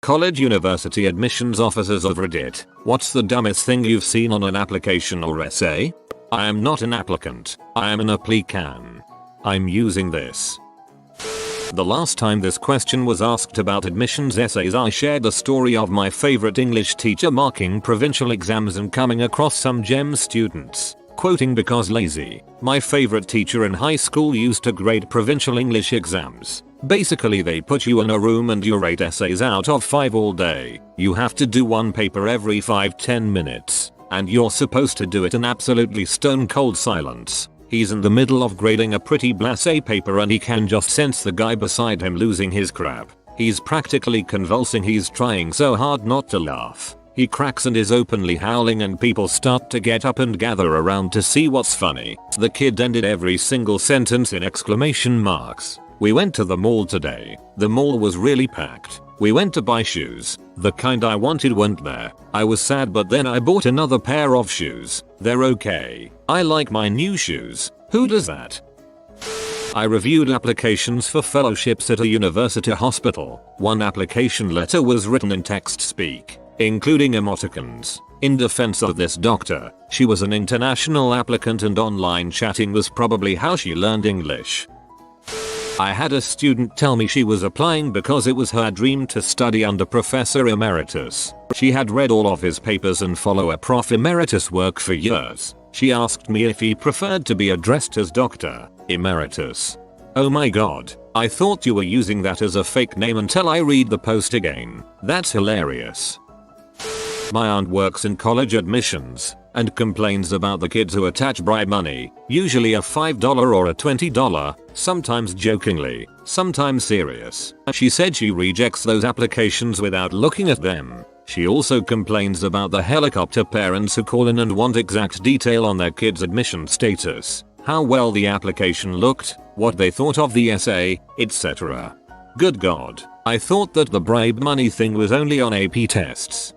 College University Admissions Officers of Reddit, what's the dumbest thing you've seen on an application or essay? I am not an applicant, I am an applicant. I'm using this. The last time this question was asked about admissions essays, I shared the story of my favorite English teacher marking provincial exams and coming across some gem students. Quoting because lazy, my favorite teacher in high school used to grade provincial English exams. Basically they put you in a room and you rate essays out of 5 all day. You have to do one paper every 5-10 minutes. And you're supposed to do it in absolutely stone cold silence. He's in the middle of grading a pretty blasé paper and he can just sense the guy beside him losing his crap. He's practically convulsing, he's trying so hard not to laugh. He cracks and is openly howling and people start to get up and gather around to see what's funny. The kid ended every single sentence in exclamation marks. We went to the mall today. The mall was really packed. We went to buy shoes. The kind I wanted weren't there. I was sad, but then I bought another pair of shoes. They're okay. I like my new shoes. Who does that? I reviewed applications for fellowships at a university hospital. One application letter was written in text speak, including emoticons. In defense of this doctor, she was an international applicant and online chatting was probably how she learned English. I had a student tell me she was applying because it was her dream to study under Professor Emeritus. She had read all of his papers and follow a Prof Emeritus work for years. She asked me if he preferred to be addressed as Dr. Emeritus. Oh my god, I thought you were using that as a fake name until I read the post again. That's hilarious. My aunt works in college admissions and complains about the kids who attach bribe money, usually a $5 or a $20, sometimes jokingly, sometimes serious. She said she rejects those applications without looking at them. She also complains about the helicopter parents who call in and want exact detail on their kids' admission status, how well the application looked, what they thought of the essay, etc. Good god, I thought that the bribe money thing was only on AP tests.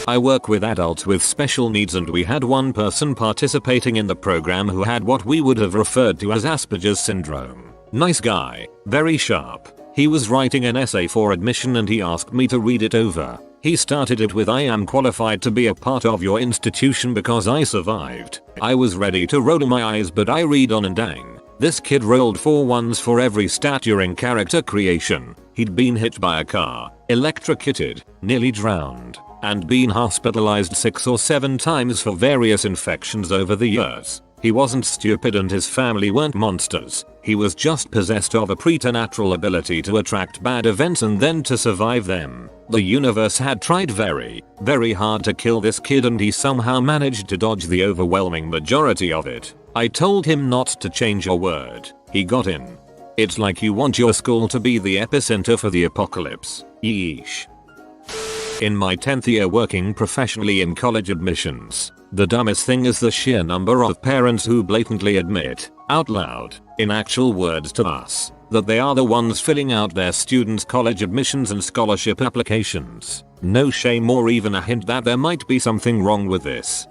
I work with adults with special needs and we had one person participating in the program who had what we would have referred to as Asperger's syndrome. Nice guy, very sharp. He was writing an essay for admission and he asked me to read it over. He started it with, "I am qualified to be a part of your institution because I survived." I was ready to roll my eyes, but I read on and dang. This kid rolled 4 ones for every stat during character creation. He'd been hit by a car, electrocuted, nearly drowned, and been hospitalized 6 or 7 times for various infections over the years. He wasn't stupid and his family weren't monsters. He was just possessed of a preternatural ability to attract bad events and then to survive them. The universe had tried very, very hard to kill this kid and he somehow managed to dodge the overwhelming majority of it. I told him not to change a word. He got in. It's like you want your school to be the epicenter for the apocalypse. Yeesh. In my 10th year working professionally in college admissions, the dumbest thing is the sheer number of parents who blatantly admit, out loud, in actual words to us, that they are the ones filling out their students' college admissions and scholarship applications. No shame or even a hint that there might be something wrong with this.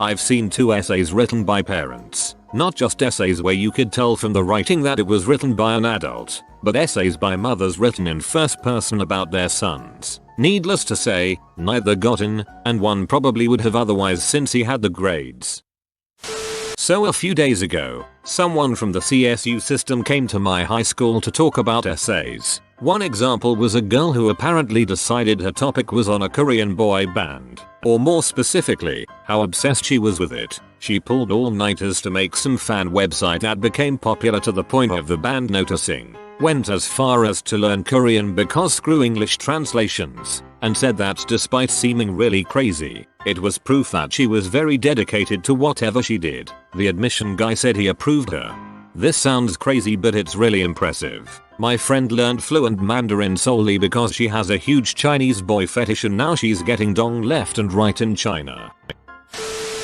I've seen 2 essays written by parents, not just essays where you could tell from the writing that it was written by an adult, but essays by mothers written in first person about their sons. Needless to say, neither got in, and one probably would have otherwise since he had the grades. So a few days ago, someone from the CSU system came to my high school to talk about essays. One example was a girl who apparently decided her topic was on a Korean boy band, or more specifically, how obsessed she was with it. She pulled all-nighters to make some fan website that became popular to the point of the band noticing. Went as far as to learn Korean because screw English translations, and said that despite seeming really crazy, it was proof that she was very dedicated to whatever she did. The admission guy said he approved her. This sounds crazy, but it's really impressive. My friend learned fluent Mandarin solely because she has a huge Chinese boy fetish and now she's getting dong left and right in China.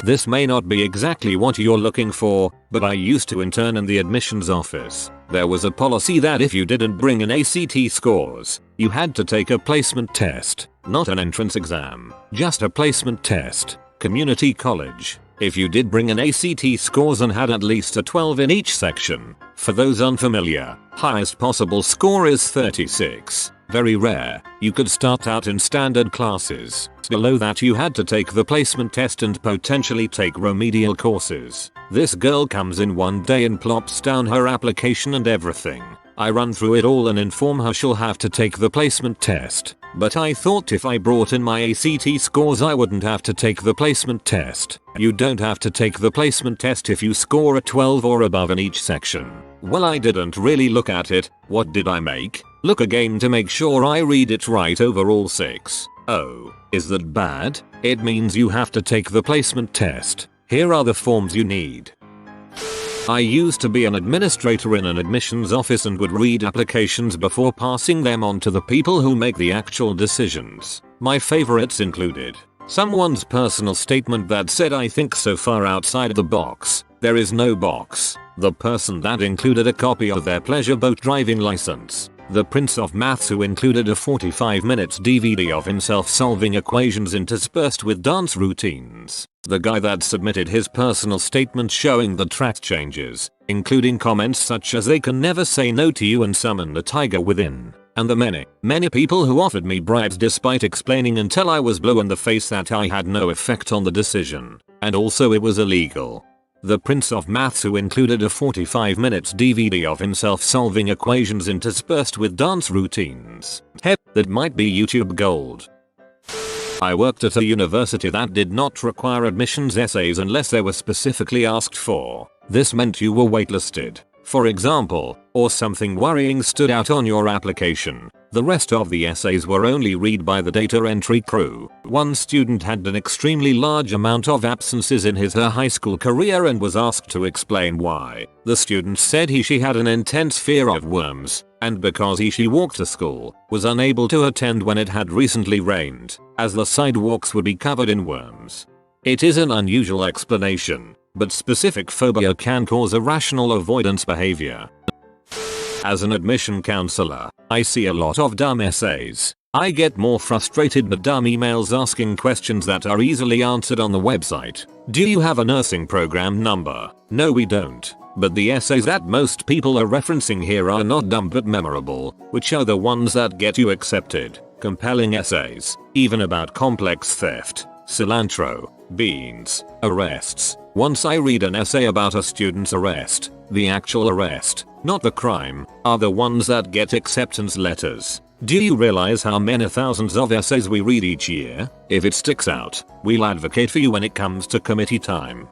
This may not be exactly what you're looking for, but I used to intern in the admissions office. There was a policy that if you didn't bring in ACT scores, you had to take a placement test. Not an entrance exam, just a placement test. Community college. If you did bring in ACT scores and had at least a 12 in each section. For those unfamiliar, highest possible score is 36. Very rare. You could start out in standard classes. Below that you had to take the placement test and potentially take remedial courses. This girl comes in one day and plops down her application and everything. I run through it all and inform her she'll have to take the placement test. But I thought if I brought in my ACT scores I wouldn't have to take the placement test. You don't have to take the placement test if you score a 12 or above in each section. Well, I didn't really look at it. What did I make? Look again to make sure I read it right over all 6. Oh, is that bad? It means you have to take the placement test. Here are the forms you need. I used to be an administrator in an admissions office and would read applications before passing them on to the people who make the actual decisions. My favorites included someone's personal statement that said I think so far outside the box. There is no box. The person that included a copy of their pleasure boat driving license. The Prince of Maths who included a 45 minutes DVD of himself solving equations interspersed with dance routines. The guy that submitted his personal statement showing the track changes, including comments such as they can never say no to you and summon the tiger within. And the many people who offered me bribes despite explaining until I was blue in the face that I had no effect on the decision. And also it was illegal. The Prince of Maths who included a 45 minutes DVD of himself solving equations interspersed with dance routines. Heck, that might be YouTube gold. I worked at a university that did not require admissions essays unless they were specifically asked for. This meant you were waitlisted, for example, or something worrying stood out on your application. The rest of the essays were only read by the data entry crew. One student had an extremely large amount of absences in his/her high school career and was asked to explain why. The student said she had an intense fear of worms, and because she walked to school, was unable to attend when it had recently rained, as the sidewalks would be covered in worms. It is an unusual explanation, but specific phobia can cause irrational avoidance behavior. As an admission counselor, I see a lot of dumb essays. I get more frustrated with dumb emails asking questions that are easily answered on the website. Do you have a nursing program number? No, we don't. But the essays that most people are referencing here are not dumb but memorable, which are the ones that get you accepted. Compelling essays, even about complex theft, cilantro, beans, arrests. Once I read an essay about a student's arrest, the actual arrest, not the crime, are the ones that get acceptance letters. Do you realize how many thousands of essays we read each year? If it sticks out, we'll advocate for you when it comes to committee time.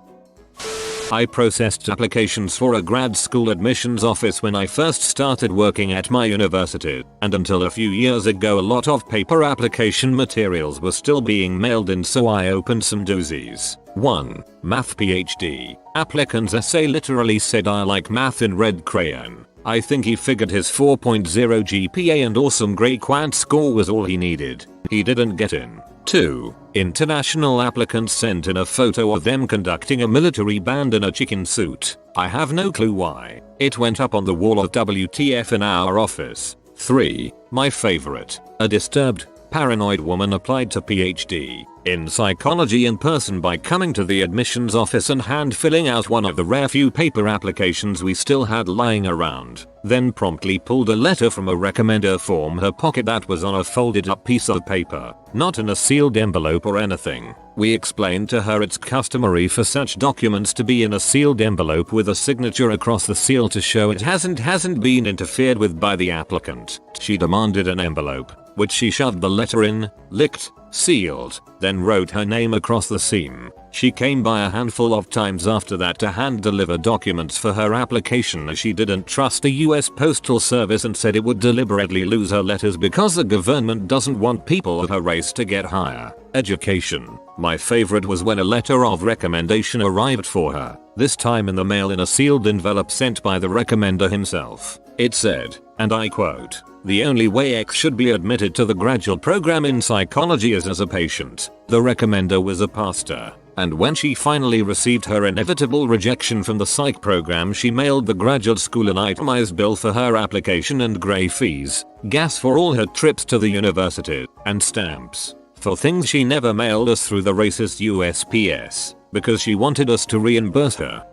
I processed applications for a grad school admissions office when I first started working at my university, and until a few years ago a lot of paper application materials were still being mailed in, so I opened some doozies. 1. Math PhD. Applicant's essay literally said I like math in red crayon. I think he figured his 4.0 GPA and awesome grade quant score was all he needed. He didn't get in. 2. International applicants sent in a photo of them conducting a military band in a chicken suit. I have no clue why. It went up on the wall of WTF in our office. 3. My favorite. A disturbed, paranoid woman applied to PhD in psychology in person by coming to the admissions office and hand filling out one of the rare few paper applications we still had lying around. Then promptly pulled a letter from a recommender from her pocket that was on a folded up piece of paper, not in a sealed envelope or anything. We explained to her it's customary for such documents to be in a sealed envelope with a signature across the seal to show it hasn't been interfered with by the applicant. She demanded an envelope, which she shoved the letter in, licked, sealed, then wrote her name across the seam. She came by a handful of times after that to hand deliver documents for her application as she didn't trust the US Postal Service and said it would deliberately lose her letters because the government doesn't want people of her race to get higher education. My favorite was when a letter of recommendation arrived for her, this time in the mail in a sealed envelope sent by the recommender himself. It said, and I quote, "The only way X should be admitted to the graduate program in psychology is as a patient." The recommender was a pastor, and when she finally received her inevitable rejection from the psych program, she mailed the graduate school an itemized bill for her application and grey fees, gas for all her trips to the university, and stamps for things she never mailed us through the racist USPS, because she wanted us to reimburse her.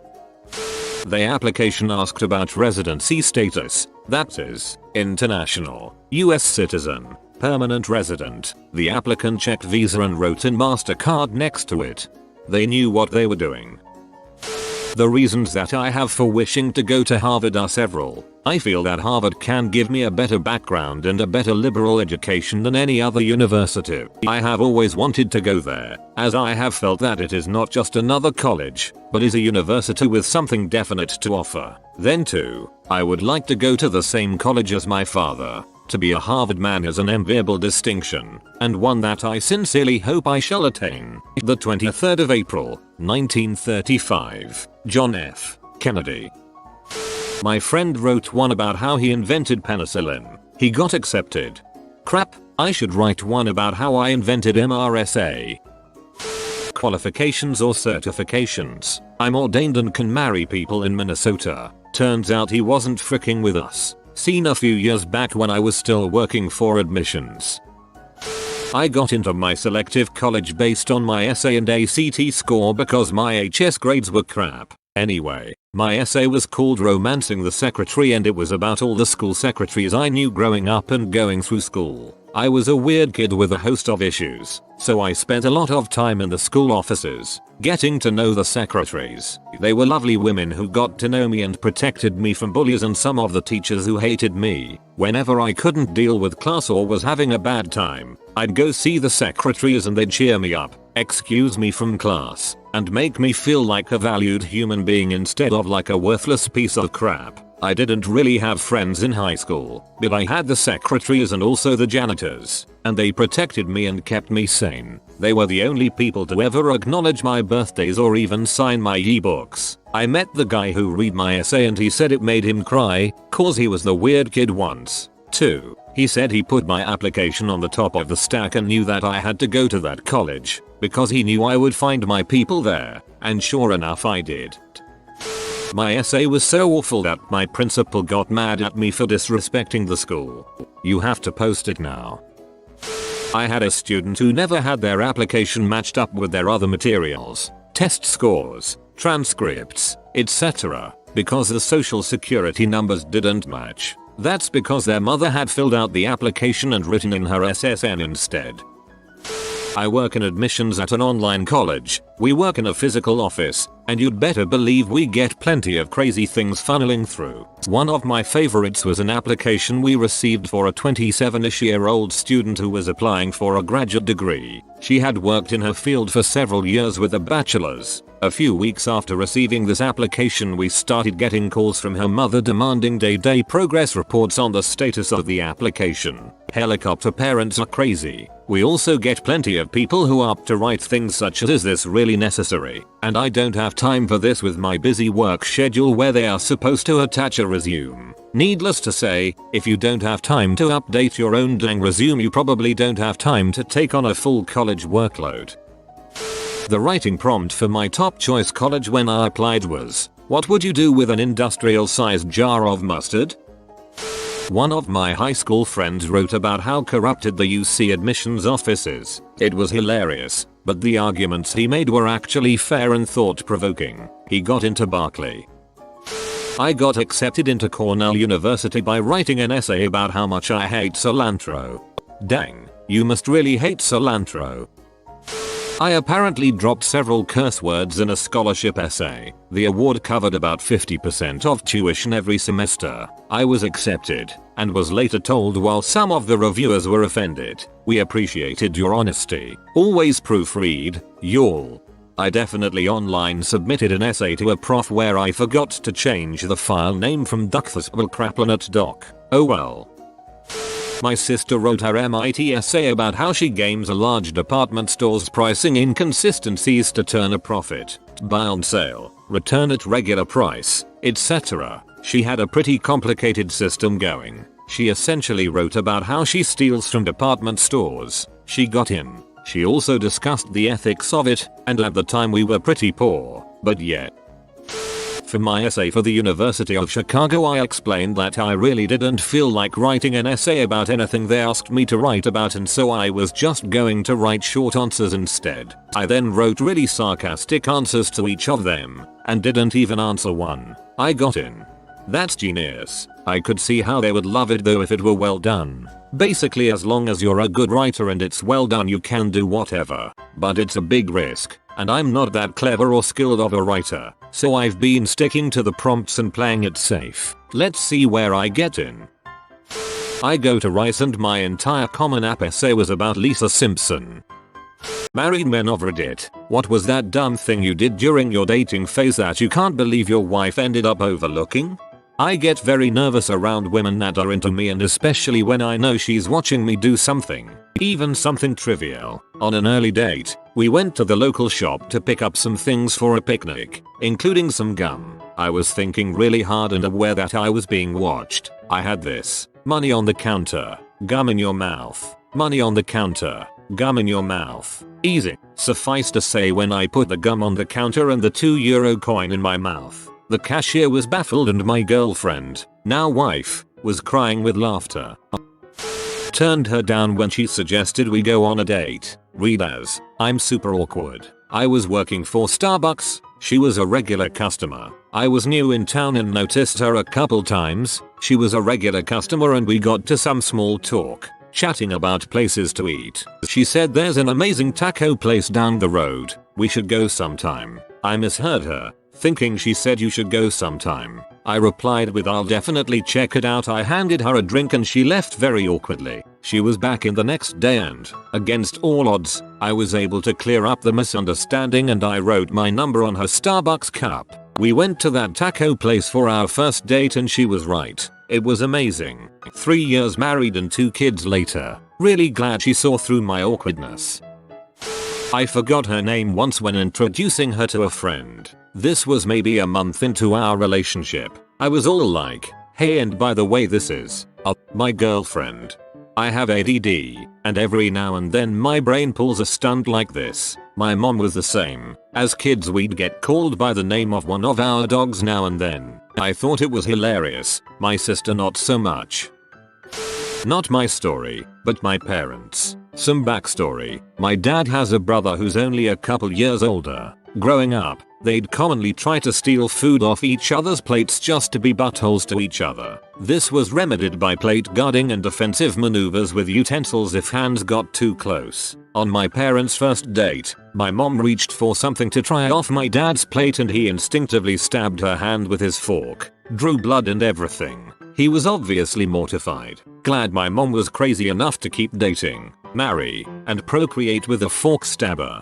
The application asked about residency status, that is, International, US citizen, permanent resident. The applicant checked visa and wrote in MasterCard next to it. They knew what they were doing. The reasons that I have for wishing to go to Harvard are several. I feel that Harvard can give me a better background and a better liberal education than any other university. I have always wanted to go there, as I have felt that it is not just another college, but is a university with something definite to offer. Then too, I would like to go to the same college as my father. To be a Harvard man is an enviable distinction, and one that I sincerely hope I shall attain. The 23rd of April, 1935, John F. Kennedy. My friend wrote one about how he invented penicillin. He got accepted. Crap, I should write one about how I invented MRSA. Qualifications or certifications. I'm ordained and can marry people in Minnesota. Turns out he wasn't fricking with us. Seen a few years back when I was still working for admissions. I got into my selective college based on my essay and ACT score because my HS grades were crap. Anyway, my essay was called Romancing the Secretary and it was about all the school secretaries I knew growing up and going through school. I was a weird kid with a host of issues, so I spent a lot of time in the school offices, getting to know the secretaries. They were lovely women who got to know me and protected me from bullies and some of the teachers who hated me. Whenever I couldn't deal with class or was having a bad time, I'd go see the secretaries and they'd cheer me up, excuse me from class, and make me feel like a valued human being instead of like a worthless piece of crap. I didn't really have friends in high school, but I had the secretaries and also the janitors, and they protected me and kept me sane. They were the only people to ever acknowledge my birthdays or even sign my ebooks. I met the guy who read my essay and he said it made him cry, cause he was the weird kid once. 2. He said he put my application on the top of the stack and knew that I had to go to that college, because he knew I would find my people there, and sure enough I did. My essay was so awful that my principal got mad at me for disrespecting the school. You have to post it now. I had a student who never had their application matched up with their other materials, test scores, transcripts, etc., because the social security numbers didn't match. That's because their mother had filled out the application and written in her SSN instead. I work in admissions at an online college. We work in a physical office, and you'd better believe we get plenty of crazy things funneling through. One of my favorites was an application we received for a 27-ish-year-old student who was applying for a graduate degree. She had worked in her field for several years with a bachelor's. A few weeks after receiving this application, we started getting calls from her mother demanding day-to-day progress reports on the status of the application. Helicopter parents are crazy. We also get plenty of people who opt to write things such as, "Is this really necessary? And I don't have time for this with my busy work schedule," where they are supposed to attach a resume. Needless to say, if you don't have time to update your own dang resume, you probably don't have time to take on a full college workload. The writing prompt for my top choice college when I applied was, "What would you do with an industrial-sized jar of mustard?" One of my high school friends wrote about how corrupted the UC admissions office is. It was hilarious, but the arguments he made were actually fair and thought-provoking. He got into Berkeley. I got accepted into Cornell University by writing an essay about how much I hate cilantro. Dang, you must really hate cilantro. I apparently dropped several curse words in a scholarship essay. The award covered about 50% of tuition every semester. I was accepted, and was later told while some of the reviewers were offended, "We appreciated your honesty. Always proofread, y'all." I definitely online submitted an essay to a prof where I forgot to change the file name from duckthuswillcraplanet.doc. Oh well. My sister wrote her MIT essay about how she games a large department store's pricing inconsistencies to turn a profit, buy on sale, return at regular price, etc. She had a pretty complicated system going. She essentially wrote about how she steals from department stores. She got in. She also discussed the ethics of it, and at the time we were pretty poor, but yet. For my essay for the University of Chicago, I explained that I really didn't feel like writing an essay about anything they asked me to write about, and so I was just going to write short answers instead. I then wrote really sarcastic answers to each of them, and didn't even answer one. I got in. That's genius. I could see how they would love it though if it were well done. Basically as long as you're a good writer and it's well done you can do whatever. But it's a big risk, and I'm not that clever or skilled of a writer, so I've been sticking to the prompts and playing it safe. Let's see where I get in. I go to Rice and my entire Common App essay was about Lisa Simpson. Married men of Reddit, what was that dumb thing you did during your dating phase that you can't believe your wife ended up overlooking? I get very nervous around women that are into me, and especially when I know she's watching me do something, even something trivial. On an early date, we went to the local shop to pick up some things for a picnic, including some gum. I was thinking really hard and aware that I was being watched. I had this: money on the counter, gum in your mouth, money on the counter, gum in your mouth. Easy. Suffice to say, when I put the gum on the counter and the €2 coin in my mouth, the cashier was baffled and my girlfriend, now wife, was crying with laughter. Turned her down when she suggested we go on a date. Read as, I'm super awkward. I was working for Starbucks, she was a regular customer. I was new in town and noticed her a couple times. She was a regular customer and we got to some small talk, chatting about places to eat. She said there's an amazing taco place down the road, we should go sometime. I misheard her, thinking she said you should go sometime. I replied with I'll definitely check it out. I handed her a drink and she left very awkwardly. She was back in the next day and, against all odds, I was able to clear up the misunderstanding and I wrote my number on her Starbucks cup. We went to that taco place for our first date and she was right. It was amazing. 3 years married and 2 kids later. Really glad she saw through my awkwardness. I forgot her name once when introducing her to a friend. This was maybe a month into our relationship. I was all like, hey, and by the way, this is my girlfriend. I have ADD, and every now and then my brain pulls a stunt like this. My mom was the same. As kids we'd get called by the name of one of our dogs now and then. I thought it was hilarious. My sister not so much. Not my story, but my parents. Some backstory. My dad has a brother who's only a couple years older. Growing up, they'd commonly try to steal food off each other's plates just to be buttholes to each other. This was remedied by plate guarding and defensive maneuvers with utensils if hands got too close. On my parents' first date, my mom reached for something to try off my dad's plate and he instinctively stabbed her hand with his fork. Drew blood and everything. He was obviously mortified. Glad my mom was crazy enough to keep dating, marry, and procreate with a fork stabber.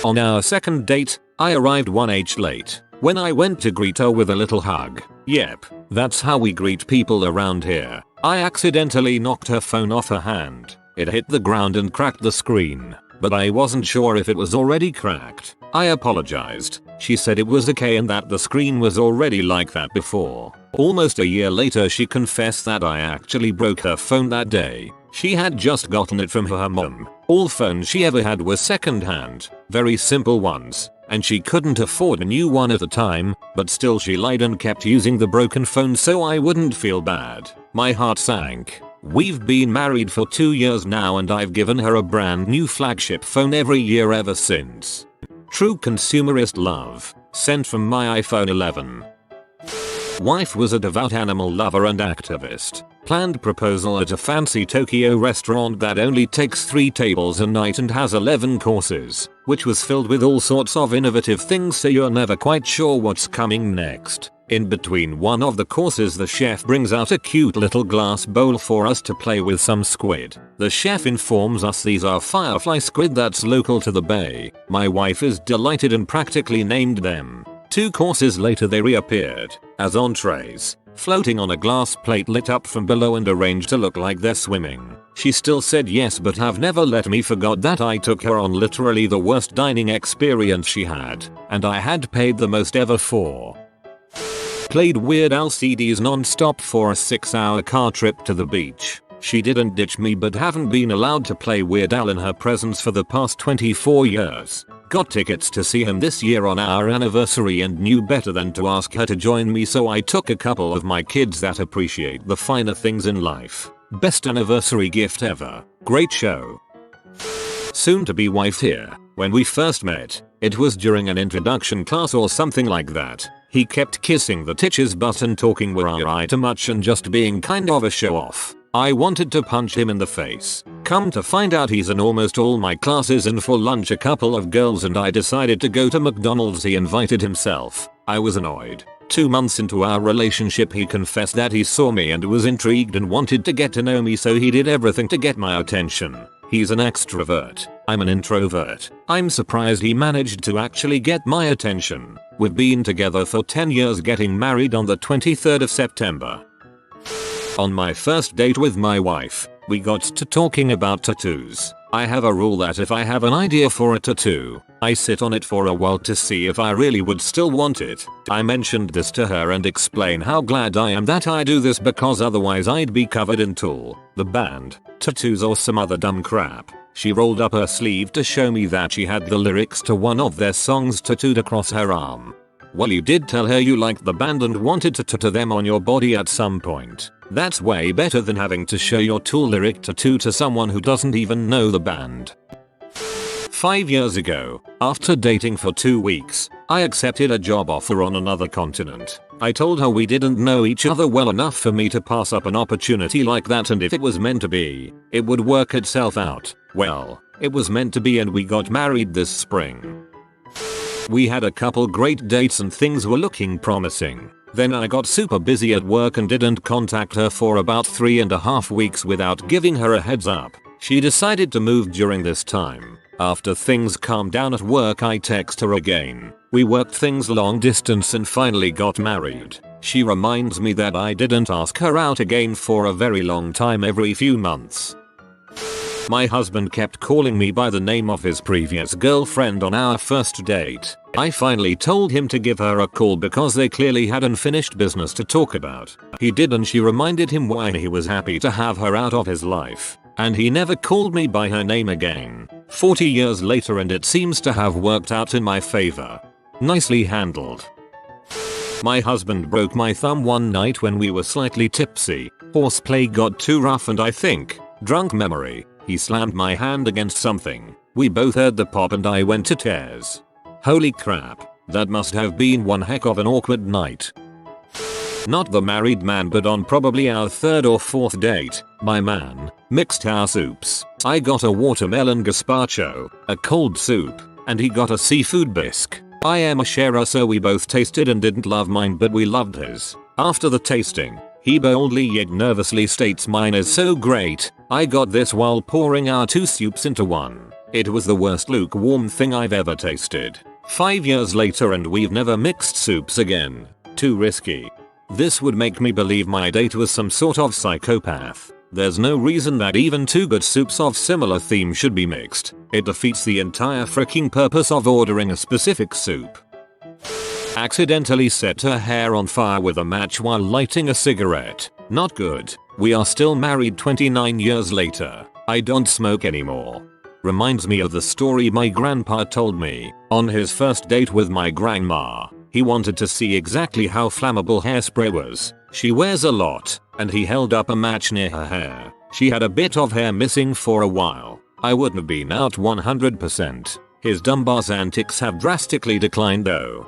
On our second date, I arrived 1h late. When I went to greet her with a little hug, yep, that's how we greet people around here, I accidentally knocked her phone off her hand. It hit the ground and cracked the screen, but I wasn't sure if it was already cracked. I apologized. She said it was okay and that the screen was already like that before. Almost a year later she confessed that I actually broke her phone that day. She had just gotten it from her mom. All phones she ever had were second-hand, very simple ones, and she couldn't afford a new one at the time, but still she lied and kept using the broken phone so I wouldn't feel bad. My heart sank. We've been married for 2 years now and I've given her a brand new flagship phone every year ever since. True consumerist love. Sent from my iPhone 11. Wife was a devout animal lover and activist. Planned proposal at a fancy Tokyo restaurant that only takes 3 tables a night and has 11 courses, which was filled with all sorts of innovative things so you're never quite sure what's coming next. In between one of the courses the chef brings out a cute little glass bowl for us to play with some squid. The chef informs us these are firefly squid that's local to the bay. My wife is delighted and practically named them. 2 courses later they reappeared, as entrees, floating on a glass plate lit up from below and arranged to look like they're swimming. She still said yes but have never let me forgot that I took her on literally the worst dining experience she had, and I had paid the most ever for. Played Weird Al CDs non-stop for a 6-hour car trip to the beach. She didn't ditch me but haven't been allowed to play Weird Al in her presence for the past 24 years. Got tickets to see him this year on our anniversary and knew better than to ask her to join me so I took a couple of my kids that appreciate the finer things in life. Best anniversary gift ever. Great show. Soon to be wife here. When we first met, it was during an introduction class or something like that. He kept kissing the titches butt and talking wah too much and just being kind of a show off. I wanted to punch him in the face. Come to find out he's in almost all my classes, and for lunch a couple of girls and I decided to go to McDonald's. He invited himself. I was annoyed. 2 months into our relationship he confessed that he saw me and was intrigued and wanted to get to know me, so he did everything to get my attention. He's an extrovert. I'm an introvert. I'm surprised he managed to actually get my attention. We've been together for 10 years, getting married on the 23rd of September. On my first date with my wife, we got to talking about tattoos. I have a rule that if I have an idea for a tattoo, I sit on it for a while to see if I really would still want it. I mentioned this to her and explained how glad I am that I do this because otherwise I'd be covered in Tool, the band, tattoos or some other dumb crap. She rolled up her sleeve to show me that she had the lyrics to one of their songs tattooed across her arm. Well, you did tell her you liked the band and wanted to tattoo them on your body at some point. That's way better than having to show your Tool lyric tattoo to someone who doesn't even know the band. 5 years ago, after dating for 2 weeks, I accepted a job offer on another continent. I told her we didn't know each other well enough for me to pass up an opportunity like that, and if it was meant to be, it would work itself out. Well, it was meant to be and we got married this spring. We had a couple great dates and things were looking promising. Then I got super busy at work and didn't contact her for about 3.5 weeks without giving her a heads up. She decided to move during this time. After things calmed down at work, I text her again. We worked things long distance and finally got married. She reminds me that I didn't ask her out again for a very long time, every few months. My husband kept calling me by the name of his previous girlfriend on our first date. I finally told him to give her a call because they clearly had unfinished business to talk about. He did, and she reminded him why he was happy to have her out of his life. And he never called me by her name again. 40 years later and it seems to have worked out in my favor. Nicely handled. My husband broke my thumb one night when we were slightly tipsy. Horseplay got too rough and I think, drunk memory, he slammed my hand against something. We both heard the pop and I went to tears. Holy crap, that must have been one heck of an awkward night. Not the married man, but on probably our 3rd or 4th date, my man mixed our soups. I got a watermelon gazpacho, a cold soup, and he got a seafood bisque. I am a sharer, so we both tasted and didn't love mine, but we loved his. After the tasting, he boldly yet nervously states, "Mine is so great, I got this while pouring our 2 soups into one." It was the worst lukewarm thing I've ever tasted. 5 years later and we've never mixed soups again. Too risky. This would make me believe my date was some sort of psychopath. There's no reason that even 2 good soups of similar theme should be mixed. It defeats the entire freaking purpose of ordering a specific soup. Accidentally set her hair on fire with a match while lighting a cigarette. Not good. We are still married 29 years later. I don't smoke anymore. Reminds me of the story my grandpa told me. On his first date with my grandma, he wanted to see exactly how flammable hairspray was. She wears a lot, and he held up a match near her hair. She had a bit of hair missing for a while. I wouldn't have been out 100%. His dumbass antics have drastically declined though.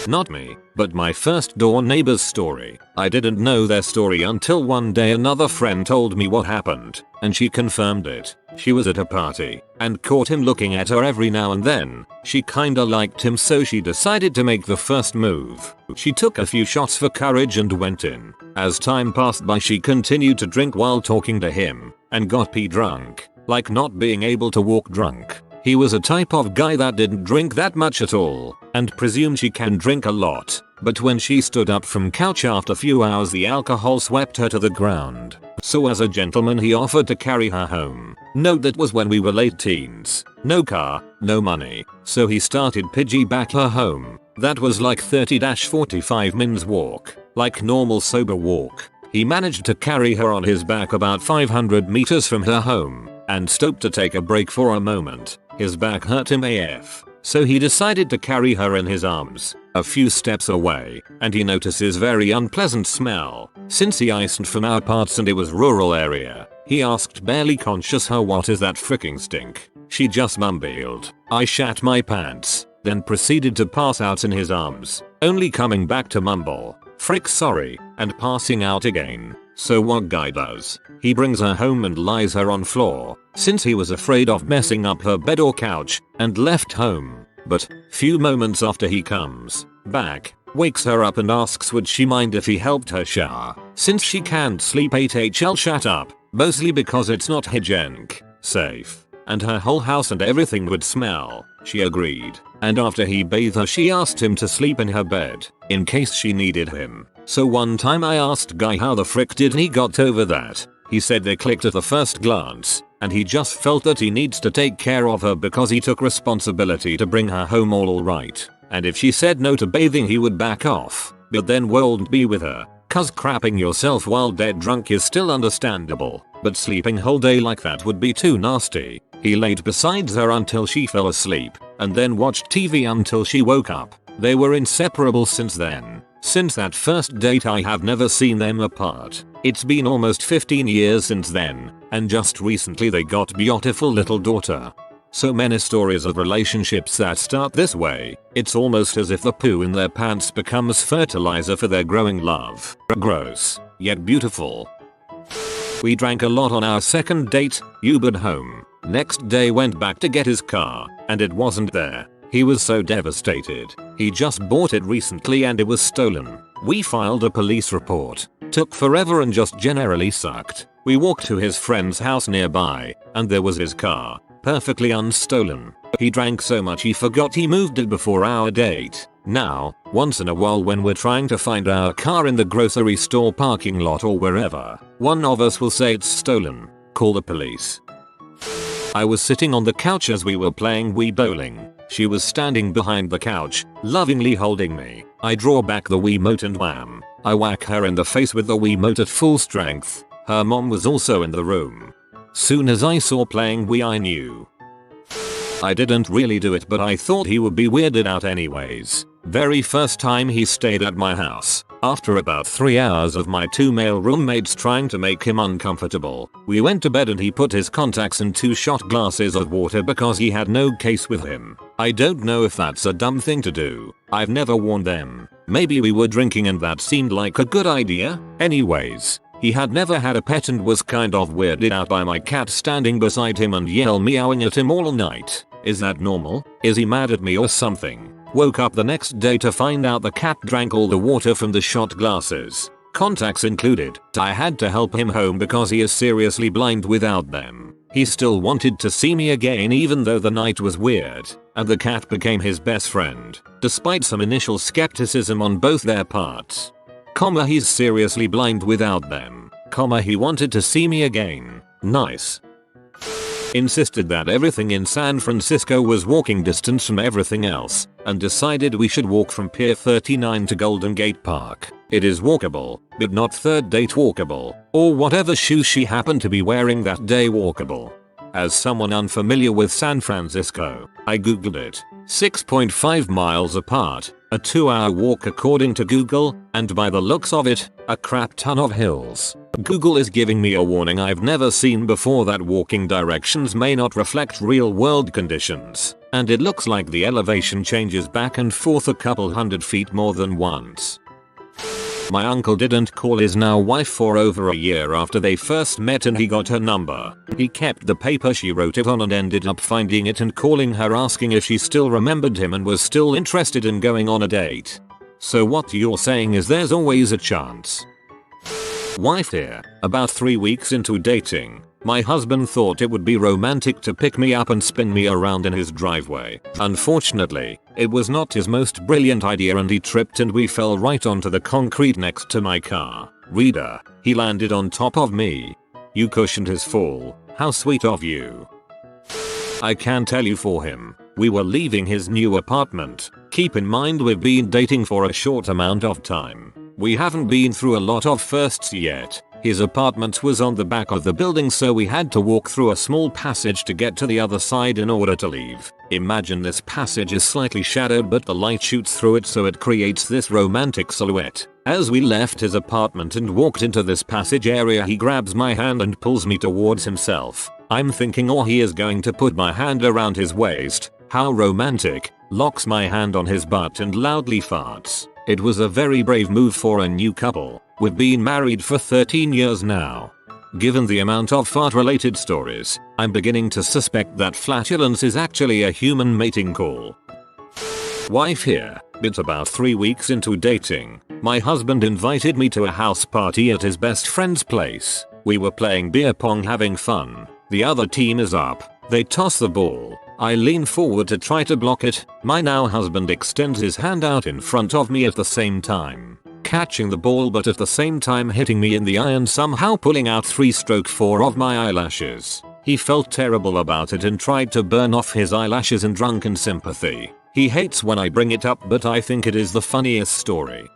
Not me, but my first door neighbor's story. I didn't know their story until one day another friend told me what happened, and she confirmed it. She was at a party and caught him looking at her every now and then. She kinda liked him, so she decided to make the first move. She took a few shots for courage and went in. As time passed by, she continued to drink while talking to him and got pee drunk, like not being able to walk drunk. He was a type of guy that didn't drink that much at all and presumed she can drink a lot, but when she stood up from couch after few hours, the alcohol swept her to the ground. So as a gentleman, he offered to carry her home. Note that was when we were late teens. No car, no money, so he started piggyback her home. That was like 30-45 minutes walk, like normal sober walk. He managed to carry her on his back about 500 meters from her home and stopped to take a break for a moment. His back hurt him AF, so he decided to carry her in his arms. A few steps away, and he notices very unpleasant smell. Since he isn't from our parts and it was rural area, he asked, barely conscious, her, "What is that fricking stink?" She just mumbled, "I shat my pants." then proceeded to pass out in his arms, only coming back to mumble, "Frick sorry," and passing out again. So what guy does? He brings her home and lies her on floor, since he was afraid of messing up her bed or couch, and left home. But, few moments after he comes back, wakes her up and asks would she mind if he helped her shower, since she can't sleep 8hl shut up, mostly because it's not hygienic, safe, and her whole house and everything would smell. She agreed, and after he bathed her she asked him to sleep in her bed, in case she needed him. So one time I asked Guy how the frick did he got over that. He said they clicked at the first glance, and he just felt that he needs to take care of her because he took responsibility to bring her home all right. And if she said no to bathing he would back off, but then won't be with her, cause crapping yourself while dead drunk is still understandable, but sleeping whole day like that would be too nasty. He laid beside her until she fell asleep, and then watched TV until she woke up. They were inseparable since then. Since that first date I have never seen them apart. It's been almost 15 years since then, and just recently they got beautiful little daughter. So many stories of relationships that start this way, it's almost as if the poo in their pants becomes fertilizer for their growing love. Gross, yet beautiful. We drank a lot on our second date, Ubered home. Next day went back to get his car, and it wasn't there. He was so devastated. He just bought it recently and it was stolen. We filed a police report. Took forever and just generally sucked. We walked to his friend's house nearby, and there was his car, perfectly unstolen. He drank so much he forgot he moved it before our date. Now, once in a while when we're trying to find our car in the grocery store parking lot or wherever, one of us will say it's stolen. Call the police. I was sitting on the couch as we were playing Wii bowling. She was standing behind the couch, lovingly holding me. I draw back the Wiimote and wham, I whack her in the face with the Wiimote at full strength. Her mom was also in the room. Soon as I saw playing Wii I knew. I didn't really do it but I thought he would be weirded out anyways. Very first time he stayed at my house, after about 3 hours of my 2 male roommates trying to make him uncomfortable, we went to bed and he put his contacts in 2 shot glasses of water because he had no case with him. I don't know if that's a dumb thing to do. I've never worn them. Maybe we were drinking and that seemed like a good idea. Anyways, he had never had a pet and was kind of weirded out by my cat standing beside him and meowing at him all night. Is that normal? Is he mad at me or something? Woke up the next day to find out the cat drank all the water from the shot glasses. Contacts included. I had to help him home because he is seriously blind without them. He still wanted to see me again even though the night was weird, and the cat became his best friend, despite some initial skepticism on both their parts. He's seriously blind without them. He wanted to see me again. Nice. Insisted that everything in San Francisco was walking distance from everything else, and decided we should walk from Pier 39 to Golden Gate Park. It is walkable, but not third date walkable, or whatever shoes she happened to be wearing that day walkable. As someone unfamiliar with San Francisco, I googled it. 6.5 miles apart, a 2-hour walk according to Google, and by the looks of it, a crap ton of hills. Google is giving me a warning I've never seen before that walking directions may not reflect real world conditions, and it looks like the elevation changes back and forth a couple hundred feet more than once. My uncle didn't call his now wife for over a year after they first met and he got her number. He kept the paper she wrote it on and ended up finding it and calling her asking if she still remembered him and was still interested in going on a date. So what you're saying is there's always a chance. Wife here. About 3 weeks into dating, my husband thought it would be romantic to pick me up and spin me around in his driveway. Unfortunately, it was not his most brilliant idea and he tripped and we fell right onto the concrete next to my car. Reader, he landed on top of me. You cushioned his fall. How sweet of you. I can tell you for him. We were leaving his new apartment. Keep in mind we've been dating for a short amount of time. We haven't been through a lot of firsts yet. His apartment was on the back of the building so we had to walk through a small passage to get to the other side in order to leave. Imagine this passage is slightly shadowed but the light shoots through it so it creates this romantic silhouette. As we left his apartment and walked into this passage area he grabs my hand and pulls me towards himself. I'm thinking he is going to put my hand around his waist. How romantic, locks my hand on his butt and loudly farts. It was a very brave move for a new couple. We've been married for 13 years now. Given the amount of fart-related stories, I'm beginning to suspect that flatulence is actually a human mating call. Wife here. It's about 3 weeks into dating. My husband invited me to a house party at his best friend's place. We were playing beer pong, having fun. The other team is up. They toss the ball. I lean forward to try to block it. My now husband extends his hand out in front of me at the same time, catching the ball but at the same time hitting me in the eye and somehow pulling out 3/4 of my eyelashes. He felt terrible about it and tried to burn off his eyelashes in drunken sympathy. He hates when I bring it up, but I think it is the funniest story.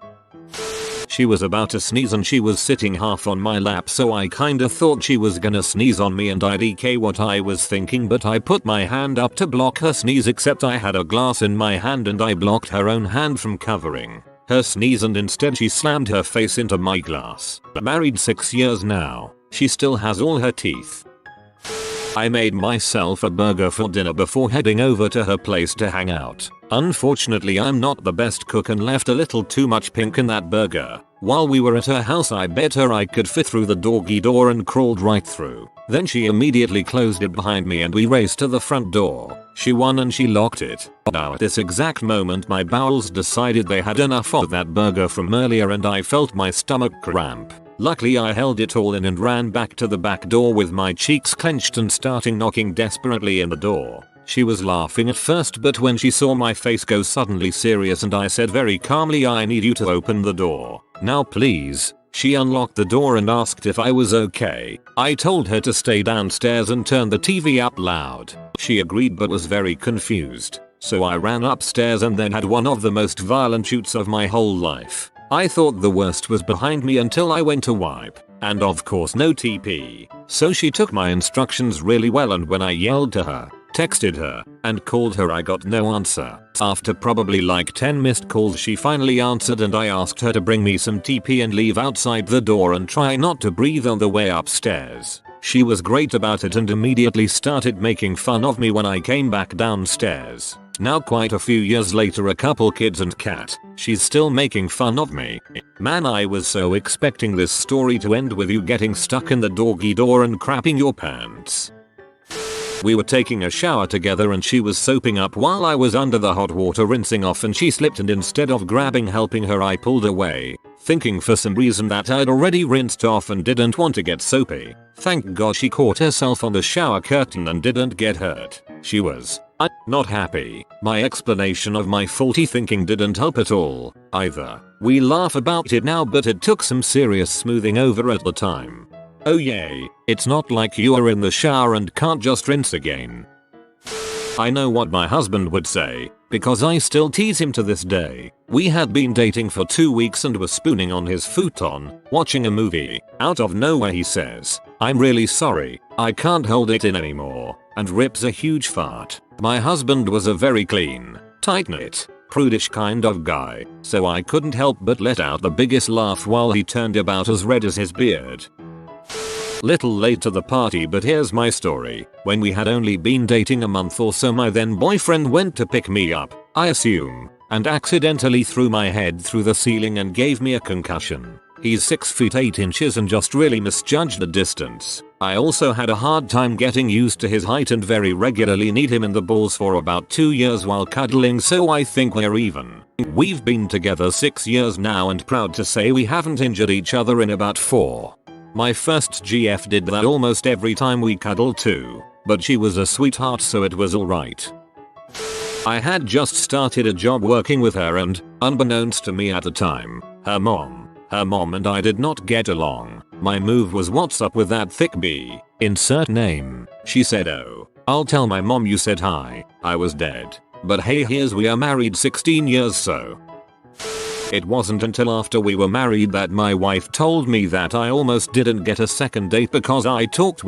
She was about to sneeze and she was sitting half on my lap, so I kinda thought she was gonna sneeze on me and I DK what I was thinking, but I put my hand up to block her sneeze, except I had a glass in my hand and I blocked her own hand from covering her sneeze, and instead she slammed her face into my glass. Married 6 years now. She still has all her teeth. I made myself a burger for dinner before heading over to her place to hang out. Unfortunately, I'm not the best cook and left a little too much pink in that burger. While we were at her house, I bet her I could fit through the doggy door and crawled right through. Then she immediately closed it behind me and we raced to the front door. She won and she locked it. Now at this exact moment my bowels decided they had enough of that burger from earlier and I felt my stomach cramp. Luckily I held it all in and ran back to the back door with my cheeks clenched and starting knocking desperately in the door. She was laughing at first, but when she saw my face go suddenly serious and I said very calmly, "I need you to open the door now please." She unlocked the door and asked if I was okay. I told her to stay downstairs and turn the TV up loud. She agreed but was very confused. So I ran upstairs and then had one of the most violent shoots of my whole life. I thought the worst was behind me until I went to wipe. And of course no TP. So she took my instructions really well, and when I yelled to her, texted her, and called her, I got no answer. After probably like 10 missed calls she finally answered and I asked her to bring me some TP and leave outside the door and try not to breathe on the way upstairs. She was great about it and immediately started making fun of me when I came back downstairs. Now quite a few years later, a couple kids and cat, she's still making fun of me. Man, I was so expecting this story to end with you getting stuck in the doggy door and crapping your pants. We were taking a shower together and she was soaping up while I was under the hot water rinsing off, and she slipped and instead of helping her I pulled away, thinking for some reason that I'd already rinsed off and didn't want to get soapy. Thank God she caught herself on the shower curtain and didn't get hurt. She was not happy. My explanation of my faulty thinking didn't help at all either. We laugh about it now, but it took some serious smoothing over at the time. Oh yay, it's not like you are in the shower and can't just rinse again. I know what my husband would say, because I still tease him to this day. We had been dating for 2 weeks and were spooning on his futon, watching a movie. Out of nowhere he says, "I'm really sorry, I can't hold it in anymore," and rips a huge fart. My husband was a very clean, tight-knit, prudish kind of guy, so I couldn't help but let out the biggest laugh while he turned about as red as his beard. Little late to the party, but here's my story. When we had only been dating a month or so, my then boyfriend went to pick me up, I assume, and accidentally threw my head through the ceiling and gave me a concussion. He's 6 feet 8 inches and just really misjudged the distance. I also had a hard time getting used to his height and very regularly kneed him in the balls for about 2 years while cuddling, so I think we're even. We've been together 6 years now and proud to say we haven't injured each other in about 4. My first GF did that almost every time we cuddled too, but she was a sweetheart so it was alright. I had just started a job working with her and, unbeknownst to me at the time, her mom and I did not get along. My move was, "What's up with that thick B? Insert name." She said, "Oh, I'll tell my mom you said hi." I was dead. But hey, we are married 16 years so. It wasn't until after we were married that my wife told me that I almost didn't get a second date because I talked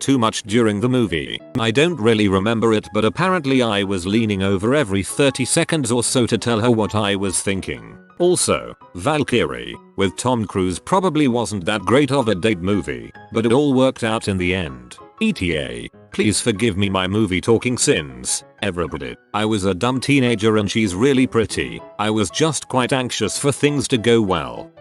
too much during the movie. I don't really remember it, but apparently I was leaning over every 30 seconds or so to tell her what I was thinking. Also, Valkyrie with Tom Cruise probably wasn't that great of a date movie, but it all worked out in the end. ETA. Please forgive me my movie talking sins. AskReddit. I was a dumb teenager and she's really pretty. I was just quite anxious for things to go well.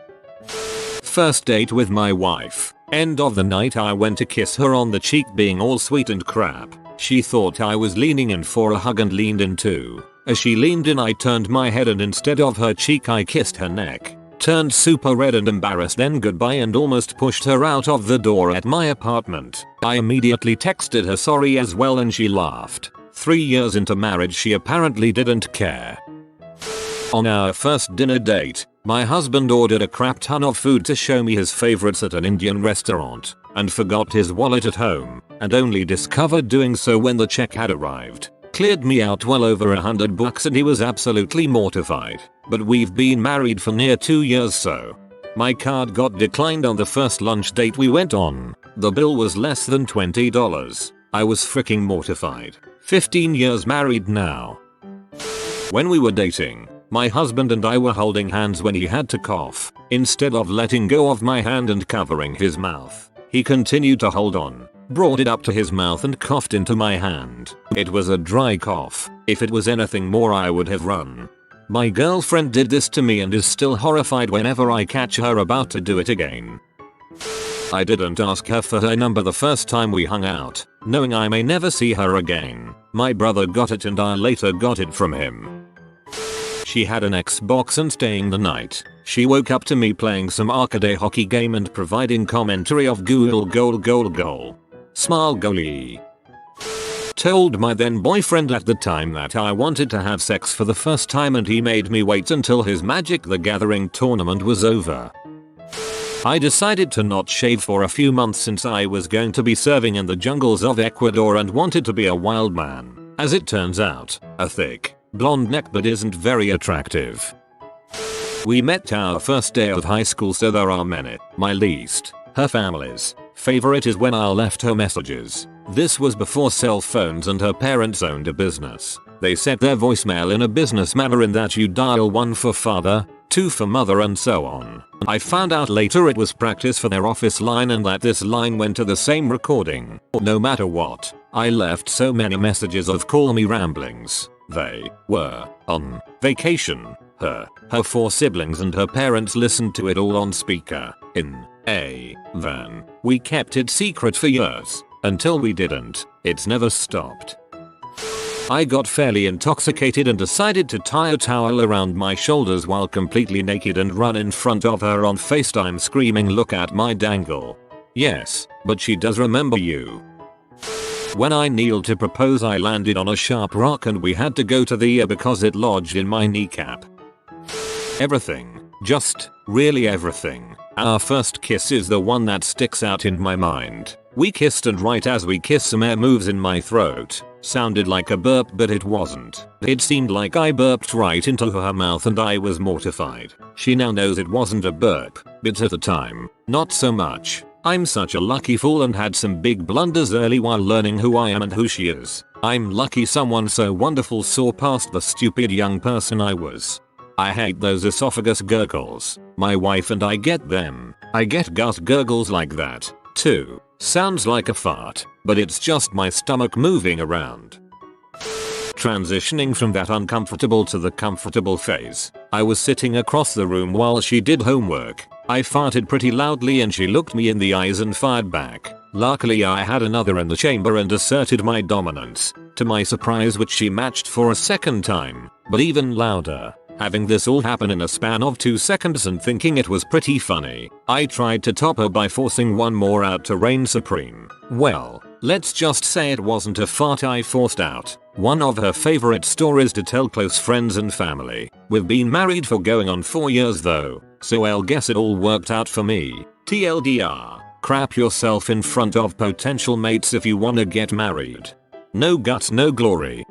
First date with my wife. End of the night I went to kiss her on the cheek being all sweet and crap. She thought I was leaning in for a hug and leaned in too. As she leaned in I turned my head and instead of her cheek I kissed her neck. Turned super red and embarrassed then goodbye and almost pushed her out of the door at my apartment. I immediately texted her sorry as well and she laughed. 3 years into marriage she apparently didn't care. On our first dinner date, my husband ordered a crap ton of food to show me his favorites at an Indian restaurant and forgot his wallet at home and only discovered doing so when the check had arrived. Cleared me out well over $100 and he was absolutely mortified. But we've been married for near 2 years so. My card got declined on the first lunch date we went on. The bill was less than $20. I was freaking mortified. 15 years married now. When we were dating, my husband and I were holding hands when he had to cough. Instead of letting go of my hand and covering his mouth, he continued to hold on, brought it up to his mouth and coughed into my hand. It was a dry cough. If it was anything more I would have run. My girlfriend did this to me and is still horrified whenever I catch her about to do it again. I didn't ask her for her number the first time we hung out, knowing I may never see her again. My brother got it and I later got it from him. She had an Xbox and staying the night. She woke up to me playing some arcade hockey game and providing commentary of goal. Smile goalie. Told my then boyfriend at the time that I wanted to have sex for the first time and he made me wait until his Magic the Gathering tournament was over. I decided to not shave for a few months since I was going to be serving in the jungles of Ecuador and wanted to be a wild man. As it turns out, a thick, blonde neck but isn't very attractive. We met our first day of high school so there are many. My least, her family's, favorite is when I left her messages. This was before cell phones and her parents owned a business. They set their voicemail in a business manner in that you dial 1 for father, 2 for mother and so on. I found out later it was practice for their office line and that this line went to the same recording. No matter what, I left so many messages of call me ramblings. They were on vacation. Her 4 siblings and her parents listened to it all on speaker in a van. We kept it secret for years. Until we didn't. It's never stopped. I got fairly intoxicated and decided to tie a towel around my shoulders while completely naked and run in front of her on FaceTime screaming look at my dangle. Yes, but she does remember you. When I kneeled to propose I landed on a sharp rock and we had to go to the ER because it lodged in my kneecap. Everything. Just, really everything. Our first kiss is the one that sticks out in my mind. We kissed and right as we kissed some air moves in my throat. Sounded like a burp but it wasn't. It seemed like I burped right into her mouth and I was mortified. She now knows it wasn't a burp, but at the time, not so much. I'm such a lucky fool and had some big blunders early while learning who I am and who she is. I'm lucky someone so wonderful saw past the stupid young person I was. I hate those esophagus gurgles. My wife and I get them. I get gut gurgles like that, too. Sounds like a fart, but it's just my stomach moving around. Transitioning from that uncomfortable to the comfortable phase, I was sitting across the room while she did homework. I farted pretty loudly and she looked me in the eyes and fired back. Luckily I had another in the chamber and asserted my dominance, to my surprise which she matched for a second time, but even louder. Having this all happen in a span of 2 seconds and thinking it was pretty funny, I tried to top her by forcing one more out to reign supreme. Well, let's just say it wasn't a fart I forced out. One of her favorite stories to tell close friends and family. We've been married for going on 4 years though, so I'll guess it all worked out for me. TLDR, crap yourself in front of potential mates if you wanna get married. No guts no glory.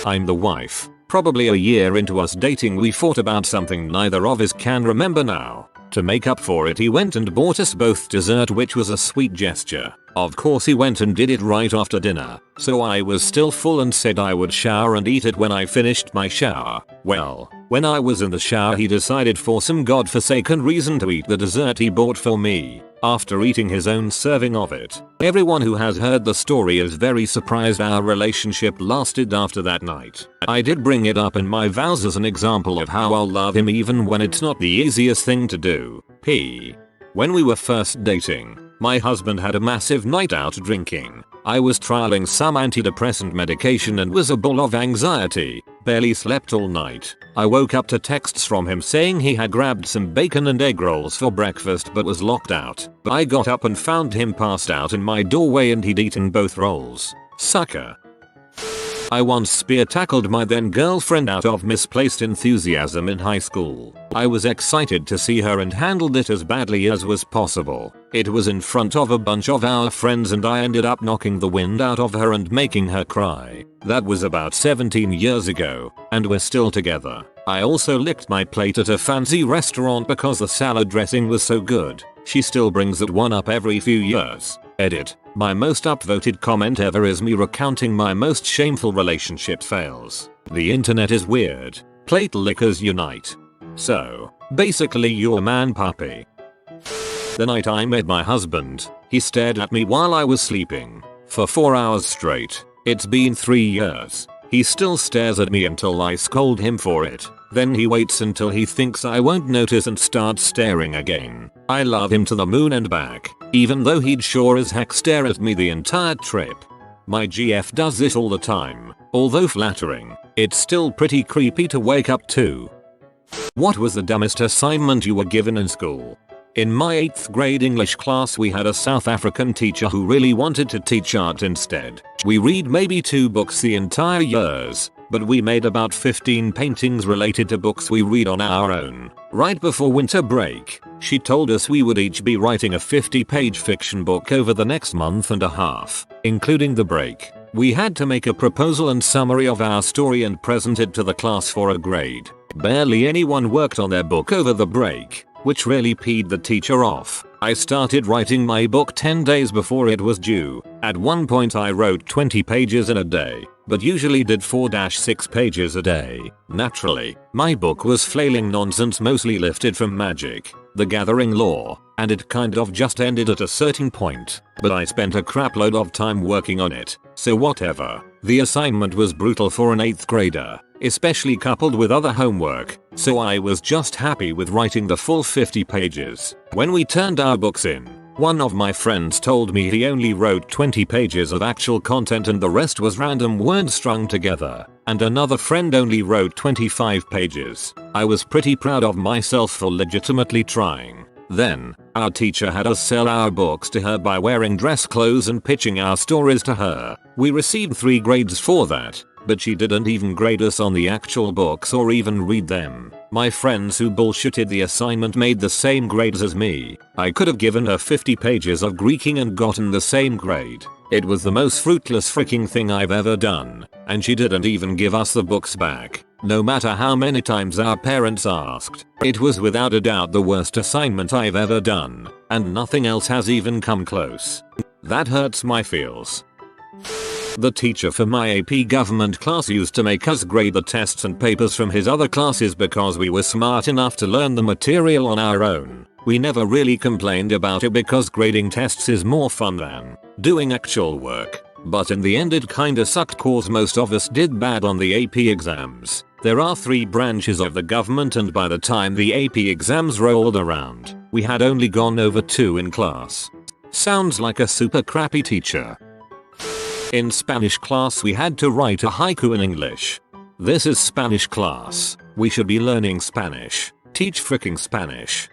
I'm the wife. Probably a year into us dating we fought about something neither of us can remember now. To make up for it he went and bought us both dessert which was a sweet gesture. Of course he went and did it right after dinner, so I was still full and said I would shower and eat it when I finished my shower. Well, when I was in the shower he decided for some godforsaken reason to eat the dessert he bought for me. after eating his own serving of it. Everyone who has heard the story is very surprised our relationship lasted after that night. I did bring it up in my vows as an example of how I'll love him even when it's not the easiest thing to do. When we were first dating, my husband had a massive night out drinking. I was trialing some antidepressant medication and was a ball of anxiety. Barely slept all night. I woke up to texts from him saying he had grabbed some bacon and egg rolls for breakfast but was locked out. I got up and found him passed out in my doorway and he'd eaten both rolls. Sucker. I once spear tackled my then girlfriend out of misplaced enthusiasm in high school. I was excited to see her and handled it as badly as was possible. It was in front of a bunch of our friends and I ended up knocking the wind out of her and making her cry. That was about 17 years ago, and we're still together. I also licked my plate at a fancy restaurant because the salad dressing was so good. She still brings that one up every few years. Edit. My most upvoted comment ever is me recounting my most shameful relationship fails. The internet is weird. Plate lickers unite. So, basically you're man puppy. The night I met my husband, he stared at me while I was sleeping. For 4 hours straight. It's been 3 years. He still stares at me until I scold him for it. Then he waits until he thinks I won't notice and starts staring again. I love him to the moon and back, even though he'd sure as heck stare at me the entire trip. My GF does this all the time. Although flattering, it's still pretty creepy to wake up to. What was the dumbest assignment you were given in school? In my 8th grade English class we had a South African teacher who really wanted to teach art instead. We read maybe 2 books the entire years, but we made about 15 paintings related to books we read on our own. Right before winter break, she told us we would each be writing a 50-page fiction book over the next month and a half, including the break. We had to make a proposal and summary of our story and present it to the class for a grade. Barely anyone worked on their book over the break, which really peed the teacher off. I started writing my book 10 days before it was due. At one point I wrote 20 pages in a day, but usually did 4-6 pages a day. Naturally, my book was flailing nonsense mostly lifted from Magic, The Gathering lore, and it kind of just ended at a certain point, but I spent a crapload of time working on it, so whatever. The assignment was brutal for an 8th grader, especially coupled with other homework, so I was just happy with writing the full 50 pages. When we turned our books in, one of my friends told me he only wrote 20 pages of actual content and the rest was random words strung together, and another friend only wrote 25 pages. I was pretty proud of myself for legitimately trying. Then, our teacher had us sell our books to her by wearing dress clothes and pitching our stories to her. We received 3 grades for that, but she didn't even grade us on the actual books or even read them. My friends who bullshitted the assignment made the same grades as me. I could have given her 50 pages of Greeking and gotten the same grade. It was the most fruitless freaking thing I've ever done, and she didn't even give us the books back. No matter how many times our parents asked, it was without a doubt the worst assignment I've ever done, and nothing else has even come close. That hurts my feels. The teacher for my AP government class used to make us grade the tests and papers from his other classes because we were smart enough to learn the material on our own. We never really complained about it because grading tests is more fun than doing actual work. But in the end it kinda sucked cause most of us did bad on the AP exams. There are 3 branches of the government and by the time the AP exams rolled around, we had only gone over 2 in class. Sounds like a super crappy teacher. In Spanish class we had to write a haiku in English. This is Spanish class. We should be learning Spanish. Teach fricking Spanish.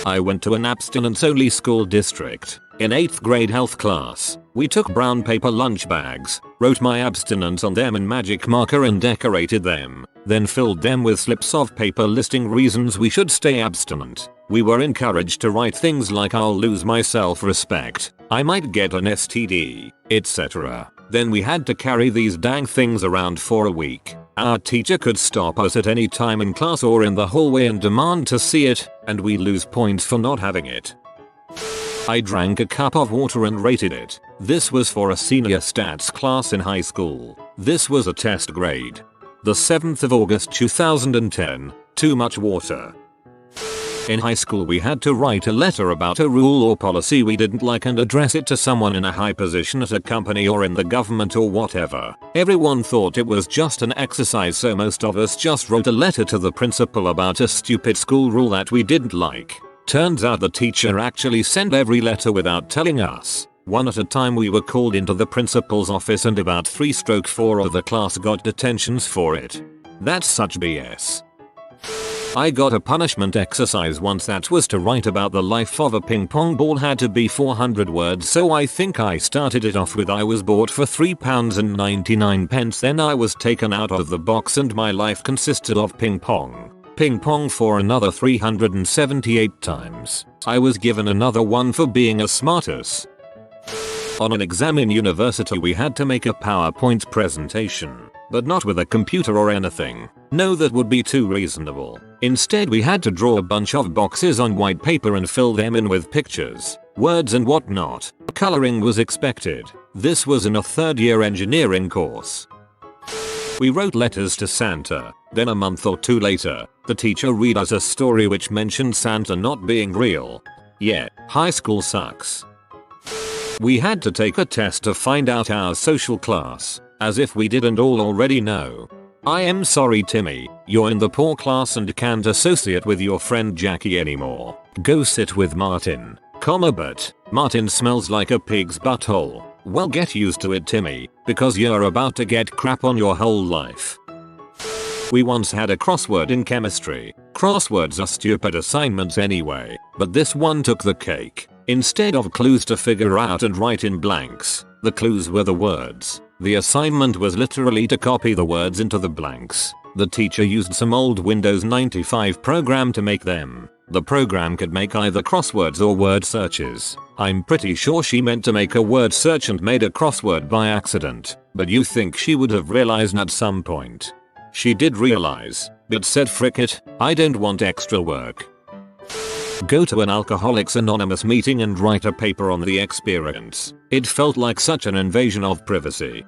I went to an abstinence only school district. In 8th grade health class, we took brown paper lunch bags, wrote my abstinence on them in magic marker and decorated them, then filled them with slips of paper listing reasons we should stay abstinent. We were encouraged to write things like I'll lose my self-respect, I might get an STD, etc. Then we had to carry these dang things around for a week. Our teacher could stop us at any time in class or in the hallway and demand to see it, and we lose points for not having it. I drank a cup of water and rated it. This was for a senior stats class in high school. This was a test grade. The 7th of August 2010. Too much water. In high school we had to write a letter about a rule or policy we didn't like and address it to someone in a high position at a company or in the government or whatever. Everyone thought it was just an exercise, so most of us just wrote a letter to the principal about a stupid school rule that we didn't like. Turns out the teacher actually sent every letter without telling us. One at a time. We were called into the principal's office and about 3/4 of the class got detentions for it. That's such BS. I got a punishment exercise once that was to write about the life of a ping pong ball. Had to be 400 words, so I think I started it off with I was bought for £3.99. Then I was taken out of the box and my life consisted of ping pong. Ping pong for another 378 times. I was given another one for being a smartass. On an exam in university we had to make a PowerPoint presentation. But not with a computer or anything. No, that would be too reasonable. Instead we had to draw a bunch of boxes on white paper and fill them in with pictures, words and whatnot. Coloring was expected. This was in a third-year engineering course. We wrote letters to Santa. Then a month or two later, the teacher read us a story which mentioned Santa not being real. Yeah, high school sucks. We had to take a test to find out our social class. As if we didn't all already know. I am sorry Timmy, you're in the poor class and can't associate with your friend Jackie anymore. Go sit with Martin, but Martin smells like a pig's butthole. Well, get used to it Timmy, because you're about to get crap on your whole life. We once had a crossword in chemistry. Crosswords are stupid assignments anyway, but this one took the cake. Instead of clues to figure out and write in blanks, the clues were the words. The assignment was literally to copy the words into the blanks. The teacher used some old Windows 95 program to make them. The program could make either crosswords or word searches. I'm pretty sure she meant to make a word search and made a crossword by accident, but you think she would have realized at some point. She did realize, but said frick it, I don't want extra work. Go to an Alcoholics Anonymous meeting and write a paper on the experience. It felt like such an invasion of privacy.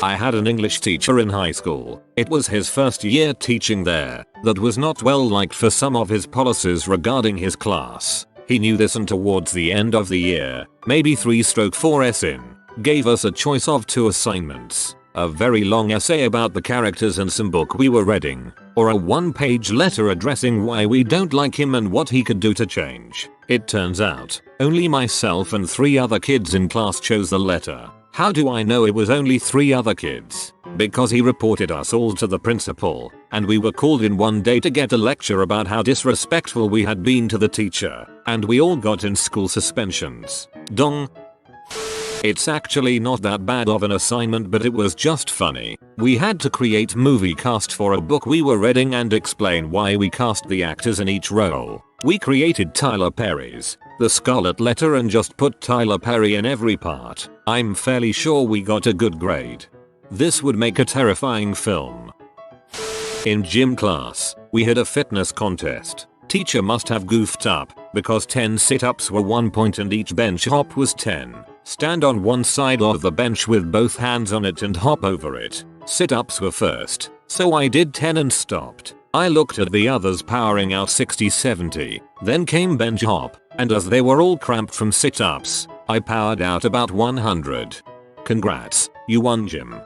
I had an English teacher in high school. It was his first year teaching there. That was not well liked for some of his policies regarding his class. He knew this, and towards the end of the year, maybe 3/4s in, gave us a choice of 2 assignments. A very long essay about the characters in some book we were reading, or a 1-page letter addressing why we don't like him and what he could do to change. It turns out, only myself and 3 other kids in class chose the letter. How do I know it was only 3 other kids? Because he reported us all to the principal, and we were called in one day to get a lecture about how disrespectful we had been to the teacher, and we all got in school suspensions. Dong. It's actually not that bad of an assignment, but it was just funny. We had to create movie cast for a book we were reading and explain why we cast the actors in each role. We created Tyler Perry's The Scarlet Letter and just put Tyler Perry in every part. I'm fairly sure we got a good grade. This would make a terrifying film. In gym class, we had a fitness contest. Teacher must have goofed up, because 10 sit-ups were 1 point and each bench hop was 10. Stand on one side of the bench with both hands on it and hop over it. Sit-ups were first, so I did 10 and stopped. I looked at the others powering out 60-70, then came bench hop, and as they were all cramped from sit-ups, I powered out about 100. Congrats, you won gym.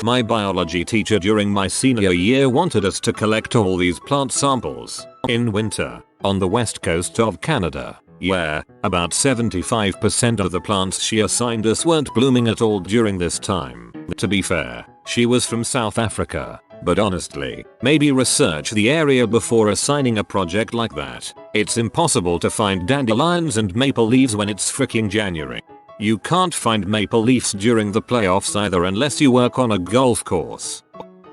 My biology teacher during my senior year wanted us to collect all these plant samples in winter on the west coast of Canada. Yeah, about 75% of the plants she assigned us weren't blooming at all during this time. To be fair, she was from South Africa. But honestly, maybe research the area before assigning a project like that. It's impossible to find dandelions and maple leaves when it's freaking January. You can't find maple leaves during the playoffs either unless you work on a golf course.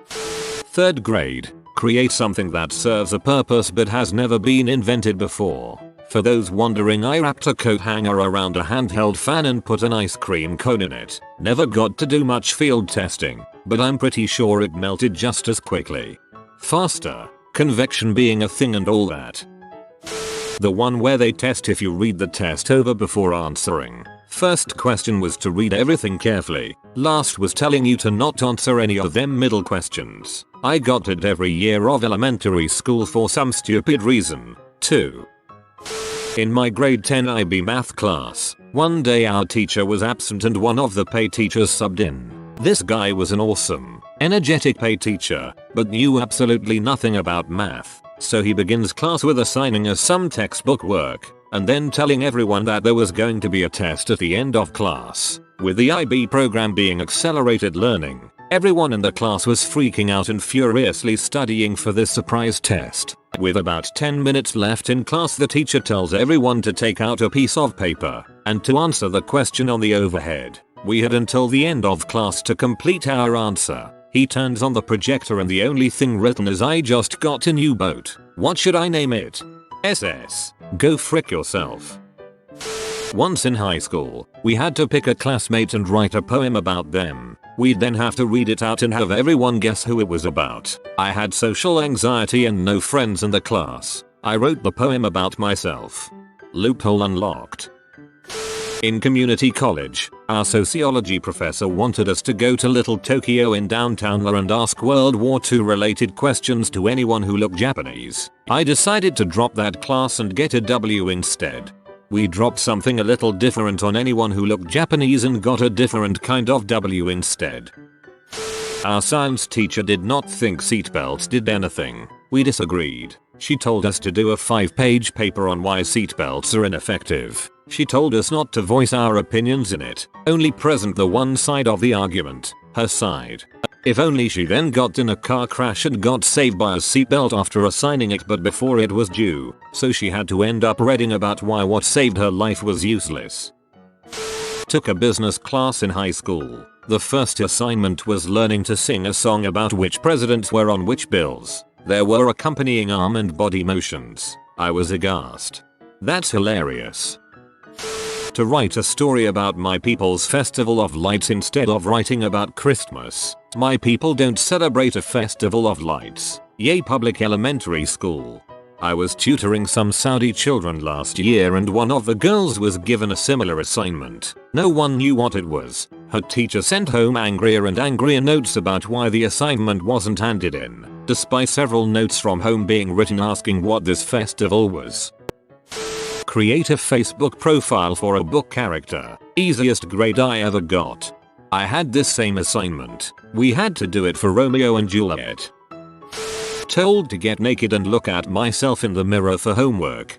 3rd grade. Create something that serves a purpose but has never been invented before. For those wondering, I wrapped a coat hanger around a handheld fan and put an ice cream cone in it. Never got to do much field testing, but I'm pretty sure it melted just as quickly. Faster, convection being a thing and all that. The one where they test if you read the test over before answering. First question was to read everything carefully. Last was telling you to not answer any of them middle questions. I got it every year of elementary school for some stupid reason. 2. In my grade 10 IB math class, one day our teacher was absent and one of the PE teachers subbed in. This guy was an awesome, energetic PE teacher, but knew absolutely nothing about math. So he begins class with assigning us some textbook work, and then telling everyone that there was going to be a test at the end of class. With the IB program being accelerated learning, everyone in the class was freaking out and furiously studying for this surprise test. With about 10 minutes left in class, the teacher tells everyone to take out a piece of paper and to answer the question on the overhead. We had until the end of class to complete our answer. He turns on the projector and the only thing written is, "I just got a new boat. What should I name it?" SS. Go frick yourself. Once in high school, we had to pick a classmate and write a poem about them. We'd then have to read it out and have everyone guess who it was about. I had social anxiety and no friends in the class. I wrote the poem about myself. Loophole unlocked. In community college, our sociology professor wanted us to go to Little Tokyo in downtown LA and ask World War II related questions to anyone who looked Japanese. I decided to drop that class and get a W instead. We dropped something a little different on anyone who looked Japanese and got a different kind of W instead. Our science teacher did not think seatbelts did anything. We disagreed. She told us to do a 5-page paper on why seatbelts are ineffective. She told us not to voice our opinions in it, only present the one side of the argument, her side. If only she then got in a car crash and got saved by a seatbelt after assigning it, but before it was due, so she had to end up reading about why what saved her life was useless. Took a business class in high school. The first assignment was learning to sing a song about which presidents were on which bills. There were accompanying arm and body motions. I was aghast. That's hilarious. To write a story about my people's festival of lights instead of writing about Christmas. My people don't celebrate a festival of lights. Yay public elementary school. I was tutoring some Saudi children last year and one of the girls was given a similar assignment. No one knew what it was. Her teacher sent home angrier and angrier notes about why the assignment wasn't handed in, despite several notes from home being written asking what this festival was. Create a Facebook profile for a book character. Easiest grade I ever got. I had this same assignment. We had to do it for Romeo and Juliet. Told to get naked and look at myself in the mirror for homework.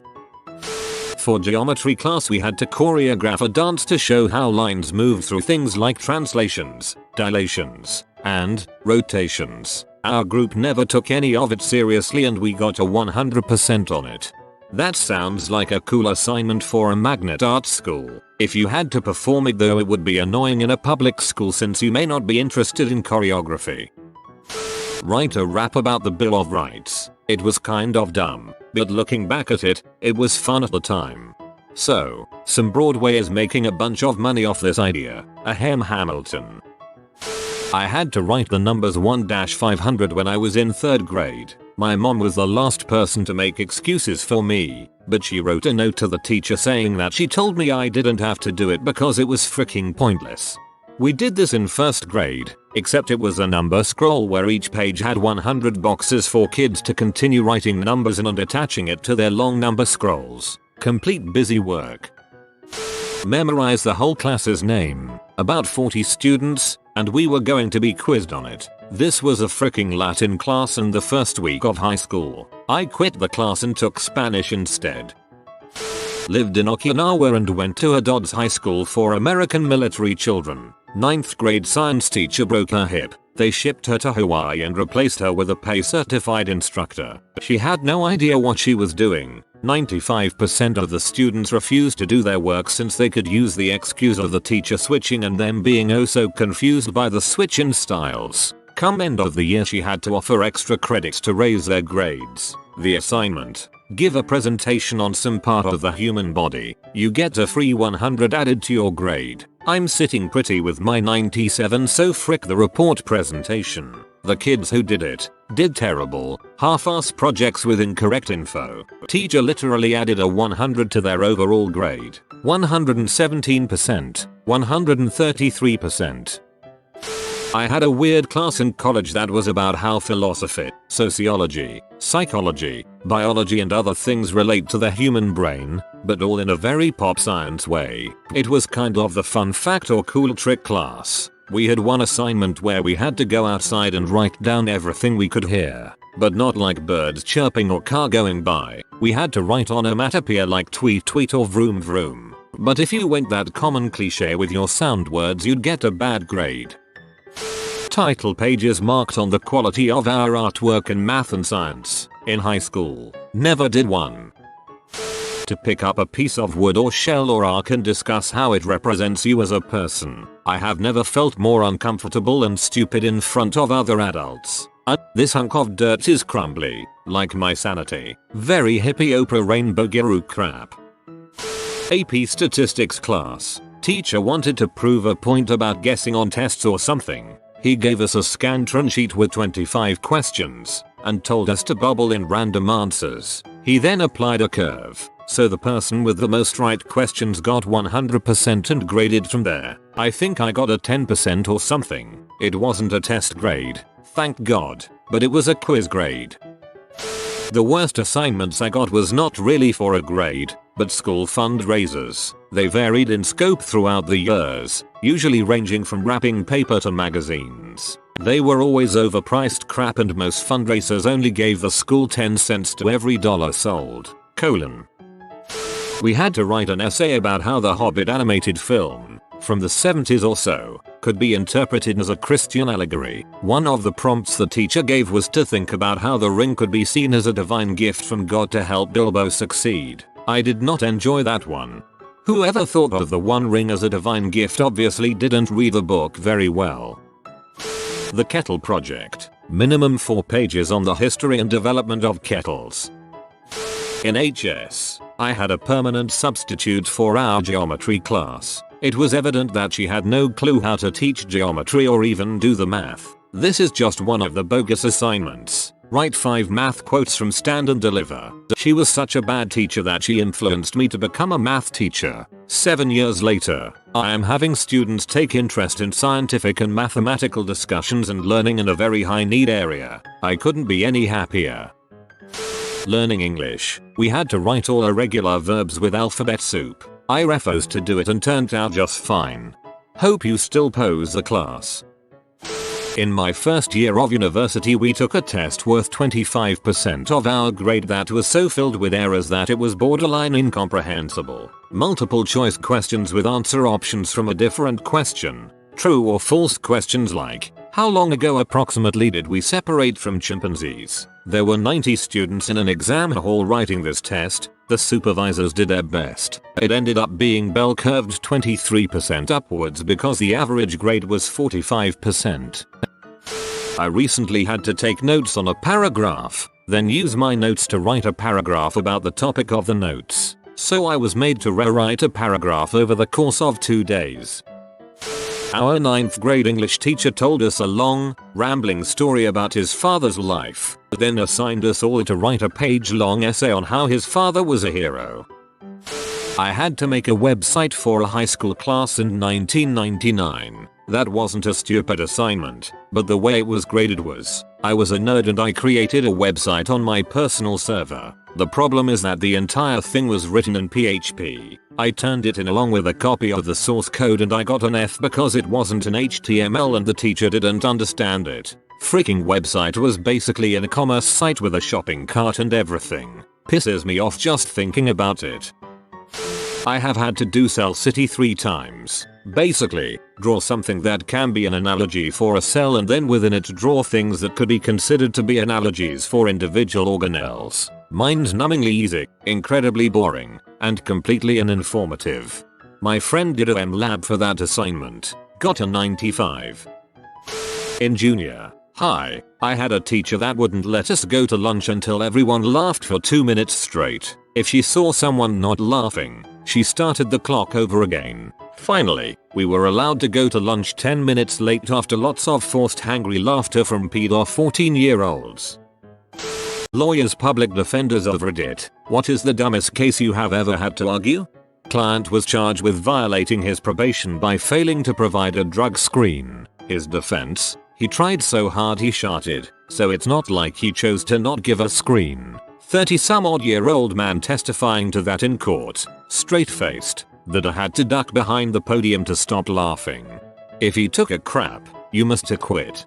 For geometry class we had to choreograph a dance to show how lines move through things like translations, dilations, and rotations. Our group never took any of it seriously and we got a 100% on it. That sounds like a cool assignment for a magnet art school. If you had to perform it though, it would be annoying in a public school since you may not be interested in choreography. Write a rap about the Bill of Rights. It was kind of dumb, but looking back at it, it was fun at the time. So, some Broadway is making a bunch of money off this idea. Ahem Hamilton. I had to write the numbers 1-500 when I was in 3rd grade. My mom was the last person to make excuses for me, but she wrote a note to the teacher saying that she told me I didn't have to do it because it was freaking pointless. We did this in 1st grade, except it was a number scroll where each page had 100 boxes for kids to continue writing numbers in and attaching it to their long number scrolls. Complete busy work. Memorize the whole class's name, about 40 students, and we were going to be quizzed on it. This was a freaking Latin class in the first week of high school. I quit the class and took Spanish instead. Lived in Okinawa and went to a Dodds High School for American military children. 9th grade science teacher broke her hip. They shipped her to Hawaii and replaced her with a PE certified instructor. She had no idea what she was doing. 95% of the students refused to do their work since they could use the excuse of the teacher switching and them being oh so confused by the switch in styles. Come end of the year she had to offer extra credits to raise their grades. The assignment: give a presentation on some part of the human body. You get a free 100 added to your grade. I'm sitting pretty with my 97, so frick the report presentation. The kids who did it did terrible, half-ass projects with incorrect info. Teacher literally added a 100 to their overall grade. 117%, 133%. I had a weird class in college that was about how philosophy, sociology, psychology, biology and other things relate to the human brain, but all in a very pop science way. It was kind of the fun fact or cool trick class. We had one assignment where we had to go outside and write down everything we could hear, but not like birds chirping or car going by. We had to write onomatopoeia like tweet tweet or vroom vroom. But if you went that common cliche with your sound words, you'd get a bad grade. Title pages marked on the quality of our artwork in math and science. In high school, never did one. To pick up a piece of wood or shell or arc and discuss how it represents you as a person. I have never felt more uncomfortable and stupid in front of other adults. This hunk of dirt is crumbly, like my sanity. Very hippie Oprah Rainbow Guru crap. AP Statistics class. Teacher wanted to prove a point about guessing on tests or something. He gave us a Scantron sheet with 25 questions and told us to bubble in random answers. He then applied a curve, so the person with the most right questions got 100% and graded from there. I think I got a 10% or something. It wasn't a test grade, thank God, but it was a quiz grade. The worst assignments I got was not really for a grade, but school fundraisers. They varied in scope throughout the years, usually ranging from wrapping paper to magazines. They were always overpriced crap and most fundraisers only gave the school 10 cents to every dollar sold. We had to write an essay about how the Hobbit animated film, from the 70s or so, could be interpreted as a Christian allegory. One of the prompts the teacher gave was to think about how the ring could be seen as a divine gift from God to help Bilbo succeed. I did not enjoy that one. Whoever thought of the One Ring as a divine gift obviously didn't read the book very well. The Kettle Project. Minimum 4 pages on the history and development of kettles. In HS, I had a permanent substitute for our geometry class. It was evident that she had no clue how to teach geometry or even do the math. This is just one of the bogus assignments. Write 5 math quotes from Stand and Deliver. She was such a bad teacher that she influenced me to become a math teacher. 7 years later, I am having students take interest in scientific and mathematical discussions and learning in a very high need area. I couldn't be any happier. Learning English. We had to write all irregular verbs with alphabet soup. I refused to do it and turned out just fine. Hope you still pose the class. In my first year of university we took a test worth 25% of our grade that was so filled with errors that it was borderline incomprehensible. Multiple choice questions with answer options from a different question. True or false questions like, how long ago approximately did we separate from chimpanzees? There were 90 students in an exam hall writing this test. The supervisors did their best. It ended up being bell curved 23% upwards because the average grade was 45%. I recently had to take notes on a paragraph, then use my notes to write a paragraph about the topic of the notes. So I was made to rewrite a paragraph over the course of 2 days. Our 9th grade English teacher told us a long, rambling story about his father's life, then assigned us all to write a page-long essay on how his father was a hero. I had to make a website for a high school class in 1999. That wasn't a stupid assignment, but the way it was graded was, I was a nerd and I created a website on my personal server. The problem is that the entire thing was written in PHP. I turned it in along with a copy of the source code and I got an F because it wasn't in HTML and the teacher didn't understand it. Freaking website was basically an e-commerce site with a shopping cart and everything. Pisses me off just thinking about it. I have had to do Cell City 3 times. Basically, draw something that can be an analogy for a cell and then within it draw things that could be considered to be analogies for individual organelles. Mind-numbingly easy, incredibly boring, and completely uninformative. My friend did a MLab for that assignment. Got a 95. In junior high, I had a teacher that wouldn't let us go to lunch until everyone laughed for 2 minutes straight. If she saw someone not laughing, she started the clock over again. Finally, we were allowed to go to lunch 10 minutes late after lots of forced hangry laughter from pedo 14-year-olds. Lawyers, public defenders of Reddit. What is the dumbest case you have ever had to argue? Client was charged with violating his probation by failing to provide a drug screen. His defense: he tried so hard he sharted, so it's not like he chose to not give a screen. 30-some-odd-year-old man testifying to that in court, straight-faced, that I had to duck behind the podium to stop laughing. If he took a crap, you must acquit.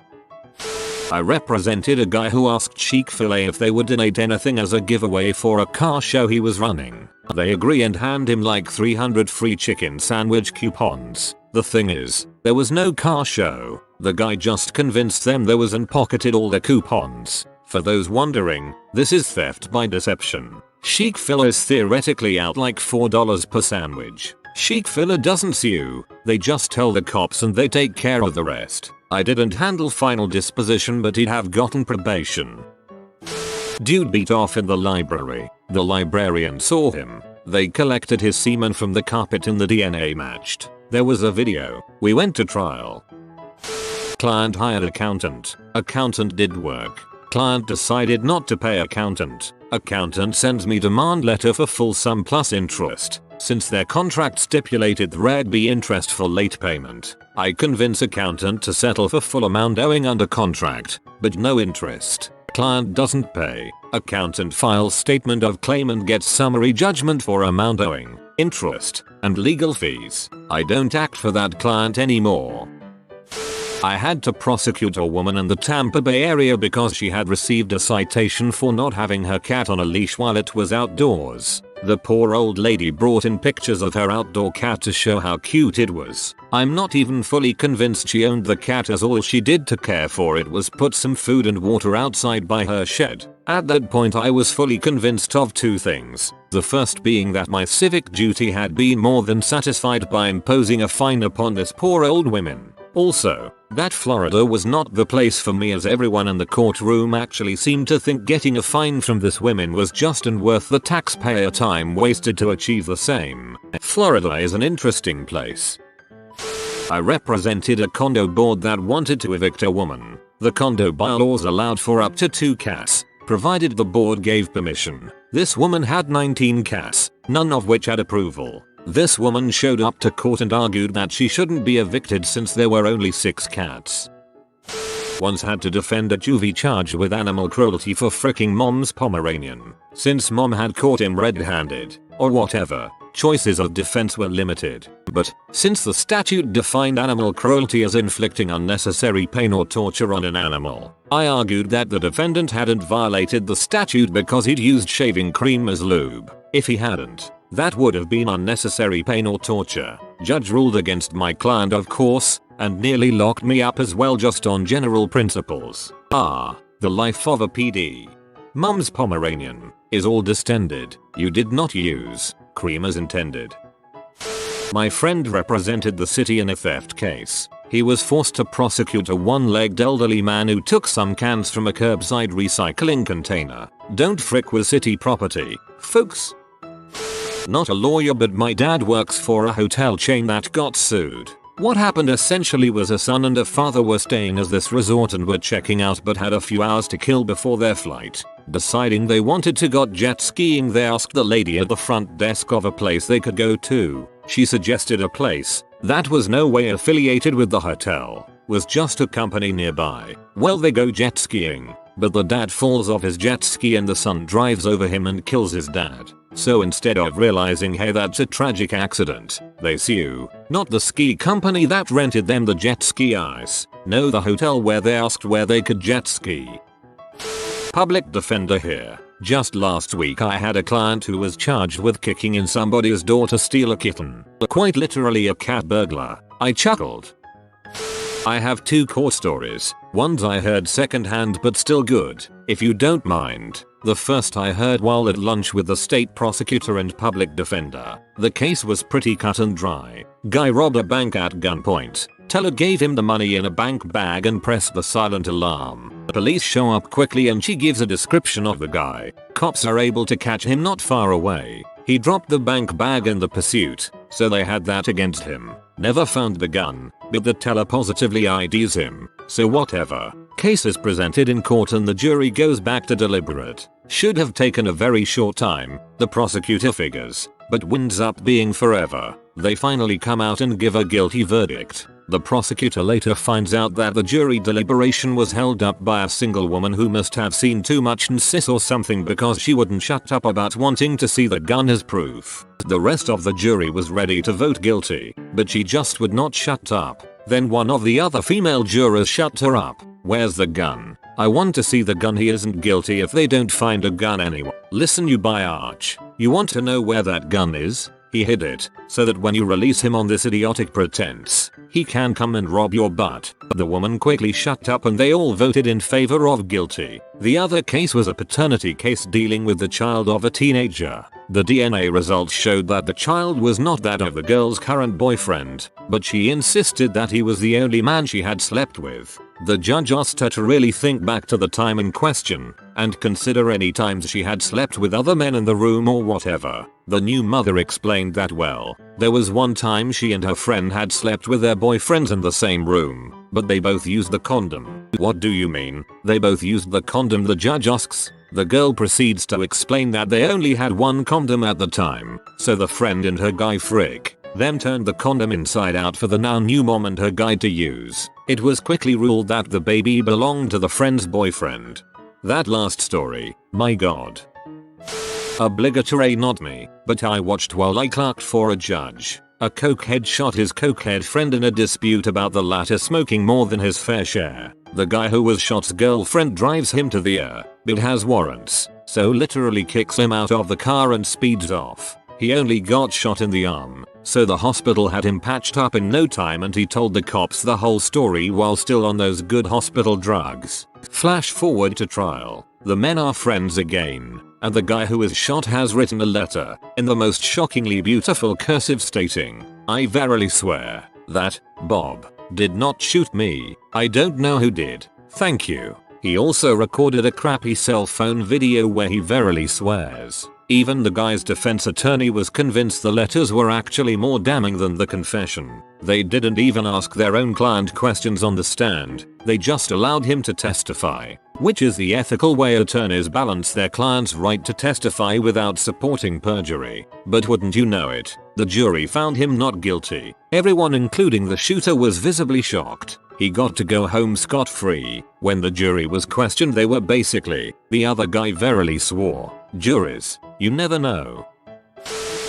I represented a guy who asked Chick-fil-A if they would donate anything as a giveaway for a car show he was running. They agree and hand him like 300 free chicken sandwich coupons. The thing is, there was no car show. The guy just convinced them there was and pocketed all the coupons. For those wondering, this is theft by deception. Chick-fil-A is theoretically out like $4 per sandwich. Chick-fil-A doesn't sue, they just tell the cops and they take care of the rest. I didn't handle final disposition, but he'd have gotten probation. Dude beat off in the library. The librarian saw him. They collected his semen from the carpet and the DNA matched. There was a video. We went to trial. Client hired accountant. Accountant did work. Client decided not to pay accountant. Accountant sends me demand letter for full sum plus interest. Since their contract stipulated there'd be interest for late payment, I convince accountant to settle for full amount owing under contract, but no interest. Client doesn't pay. Accountant files statement of claim and gets summary judgment for amount owing, interest, and legal fees. I don't act for that client anymore. I had to prosecute a woman in the Tampa Bay area because she had received a citation for not having her cat on a leash while it was outdoors. The poor old lady brought in pictures of her outdoor cat to show how cute it was. I'm not even fully convinced she owned the cat, as all she did to care for it was put some food and water outside by her shed. At that point I was fully convinced of two things. The first being that my civic duty had been more than satisfied by imposing a fine upon this poor old woman. Also, that Florida was not the place for me, as everyone in the courtroom actually seemed to think getting a fine from this woman was just and worth the taxpayer time wasted to achieve the same. Florida is an interesting place. I represented a condo board that wanted to evict a woman. The condo bylaws allowed for up to 2 cats, provided the board gave permission. This woman had 19 cats, none of which had approval. This woman showed up to court and argued that she shouldn't be evicted since there were only 6 cats. Once had to defend a juvie charged with animal cruelty for fricking mom's Pomeranian. Since mom had caught him red-handed, or whatever, choices of defense were limited. But, since the statute defined animal cruelty as inflicting unnecessary pain or torture on an animal, I argued that the defendant hadn't violated the statute because he'd used shaving cream as lube. If he hadn't, that would have been unnecessary pain or torture. Judge ruled against my client, of course, and nearly locked me up as well just on general principles. The life of a PD. Mum's Pomeranian is all distended. You did not use cream as intended. My friend represented the city in a theft case. He was forced to prosecute a one-legged elderly man who took some cans from a curbside recycling container. Don't frick with city property, folks. Not a lawyer, but my dad works for a hotel chain that got sued. What happened essentially was a son and a father were staying at this resort and were checking out but had a few hours to kill before their flight. Deciding they wanted to go jet skiing, they asked the lady at the front desk of a place they could go to. She suggested a place that was no way affiliated with the hotel, was just a company nearby. Well, they go jet skiing, but the dad falls off his jet ski and the son drives over him and kills his dad. So instead of realizing, hey, that's a tragic accident, they sue, not the ski company that rented them the jet ski ice, no, the hotel where they asked where they could jet ski. Public defender here. Just last week I had a client who was charged with kicking in somebody's door to steal a kitten. Quite literally a cat burglar. I chuckled. I have 2 court stories. Ones I heard secondhand but still good, if you don't mind. The first I heard while at lunch with the state prosecutor and public defender. The case was pretty cut and dry. Guy robbed a bank at gunpoint. Teller gave him the money in a bank bag and pressed the silent alarm. Police show up quickly and she gives a description of the guy. Cops are able to catch him not far away. He dropped the bank bag in the pursuit, so they had that against him. Never found the gun, but the teller positively IDs him, so whatever. Case is presented in court and the jury goes back to deliberate. Should have taken a very short time, the prosecutor figures. but winds up being forever. They finally come out and give a guilty verdict. The prosecutor later finds out that the jury deliberation was held up by a single woman who must have seen too much NSYS or something because she wouldn't shut up about wanting to see the gun as proof. The rest of the jury was ready to vote guilty, but she just would not shut up. Then one of the other female jurors shut her up. "Where's the gun? I want to see the gun. He isn't guilty if they don't find a gun anywhere." Listen, you biatch. You want to know where that gun is? He hid it, so that when you release him on this idiotic pretense, he can come and rob your butt. The woman quickly shut up and they all voted in favor of guilty. The other case was a paternity case dealing with the child of a teenager. The DNA results showed that the child was not that of the girl's current boyfriend, but she insisted that he was the only man she had slept with. The judge asked her to really think back to the time in question and consider any times she had slept with other men in the room or whatever. The new mother explained that, well, there was one time she and her friend had slept with their boyfriends in the same room, but they both used the condom. What do you mean? They both used the condom, the judge asks. The girl proceeds to explain that they only had one condom at the time, so the friend and her guy frick them turned the condom inside out for the now new mom and her guy to use. It was quickly ruled that the baby belonged to the friend's boyfriend. That last story, my god. Obligatory, not me, but I watched while I clerked for a judge. A cokehead shot his cokehead friend in a dispute about the latter smoking more than his fair share. The guy who was shot's girlfriend drives him to the air, but has warrants, so literally kicks him out of the car and speeds off. He only got shot in the arm, so the hospital had him patched up in no time, and he told the cops the whole story while still on those good hospital drugs. Flash forward to trial. The men are friends again, and the guy who was shot has written a letter in the most shockingly beautiful cursive stating, "I verily swear that Bob did not shoot me. I don't know who did. Thank you." He also recorded a crappy cell phone video where he verily swears. Even the guy's defense attorney was convinced the letters were actually more damning than the confession. They didn't even ask their own client questions on the stand, they just allowed him to testify, which is the ethical way attorneys balance their client's right to testify without supporting perjury. But wouldn't you know it, the jury found him not guilty. Everyone including the shooter was visibly shocked. He got to go home scot-free. When the jury was questioned, they were basically, "The other guy verily swore." Juries, you never know.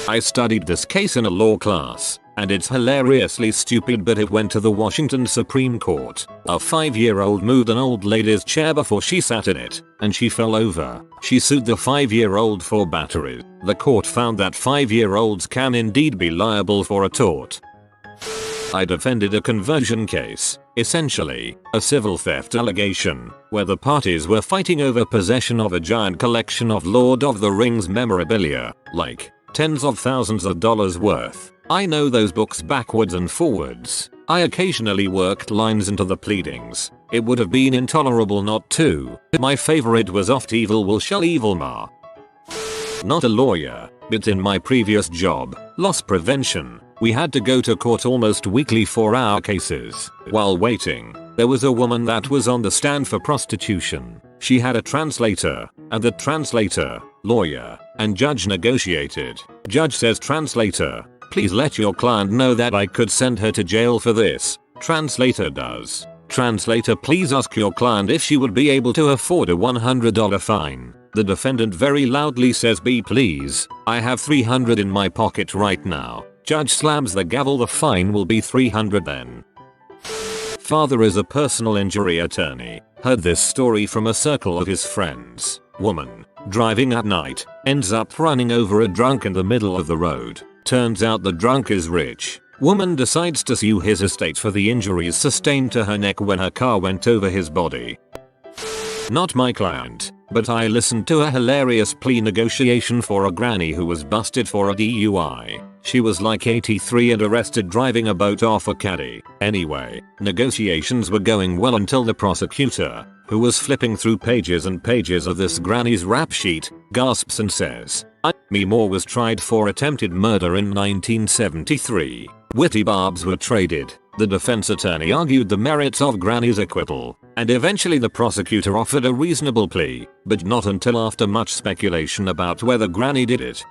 I studied this case in a law class, and it's hilariously stupid, but it went to the Washington Supreme Court. A 5-year-old moved an old lady's chair before she sat in it, and she fell over. She sued the 5-year-old for battery. The court found that 5-year-olds can indeed be liable for a tort. I defended a conversion case, essentially a civil theft allegation, where the parties were fighting over possession of a giant collection of Lord of the Rings memorabilia, like tens of thousands of dollars worth. I know those books backwards and forwards. I occasionally worked lines into the pleadings. It would have been intolerable not to. My favorite was "Oft evil will shall evil ma." Not a lawyer, but in my previous job, loss prevention, we had to go to court almost weekly for our cases. While waiting, there was a woman that was on the stand for prostitution. She had a translator, and the translator, lawyer, and judge negotiated. Judge says, "Translator, please let your client know that I could send her to jail for this." Translator does. "Translator, please ask your client if she would be able to afford a $100 fine." The defendant very loudly says, "B please, I have $300 in my pocket right now." Judge slams the gavel, "The fine will be $300 then." Father is a personal injury attorney. Heard this story from a circle of his friends. Woman, driving at night, ends up running over a drunk in the middle of the road. Turns out the drunk is rich. Woman decides to sue his estate for the injuries sustained to her neck when her car went over his body. Not my client, but I listened to a hilarious plea negotiation for a granny who was busted for a DUI. She was like 83 and arrested driving a boat off a caddy. Anyway, negotiations were going well until the prosecutor, who was flipping through pages and pages of this granny's rap sheet, gasps and says, "Me Moore was tried for attempted murder in 1973. Witty barbs were traded." The defense attorney argued the merits of Granny's acquittal, and eventually the prosecutor offered a reasonable plea, but not until after much speculation about whether Granny did it.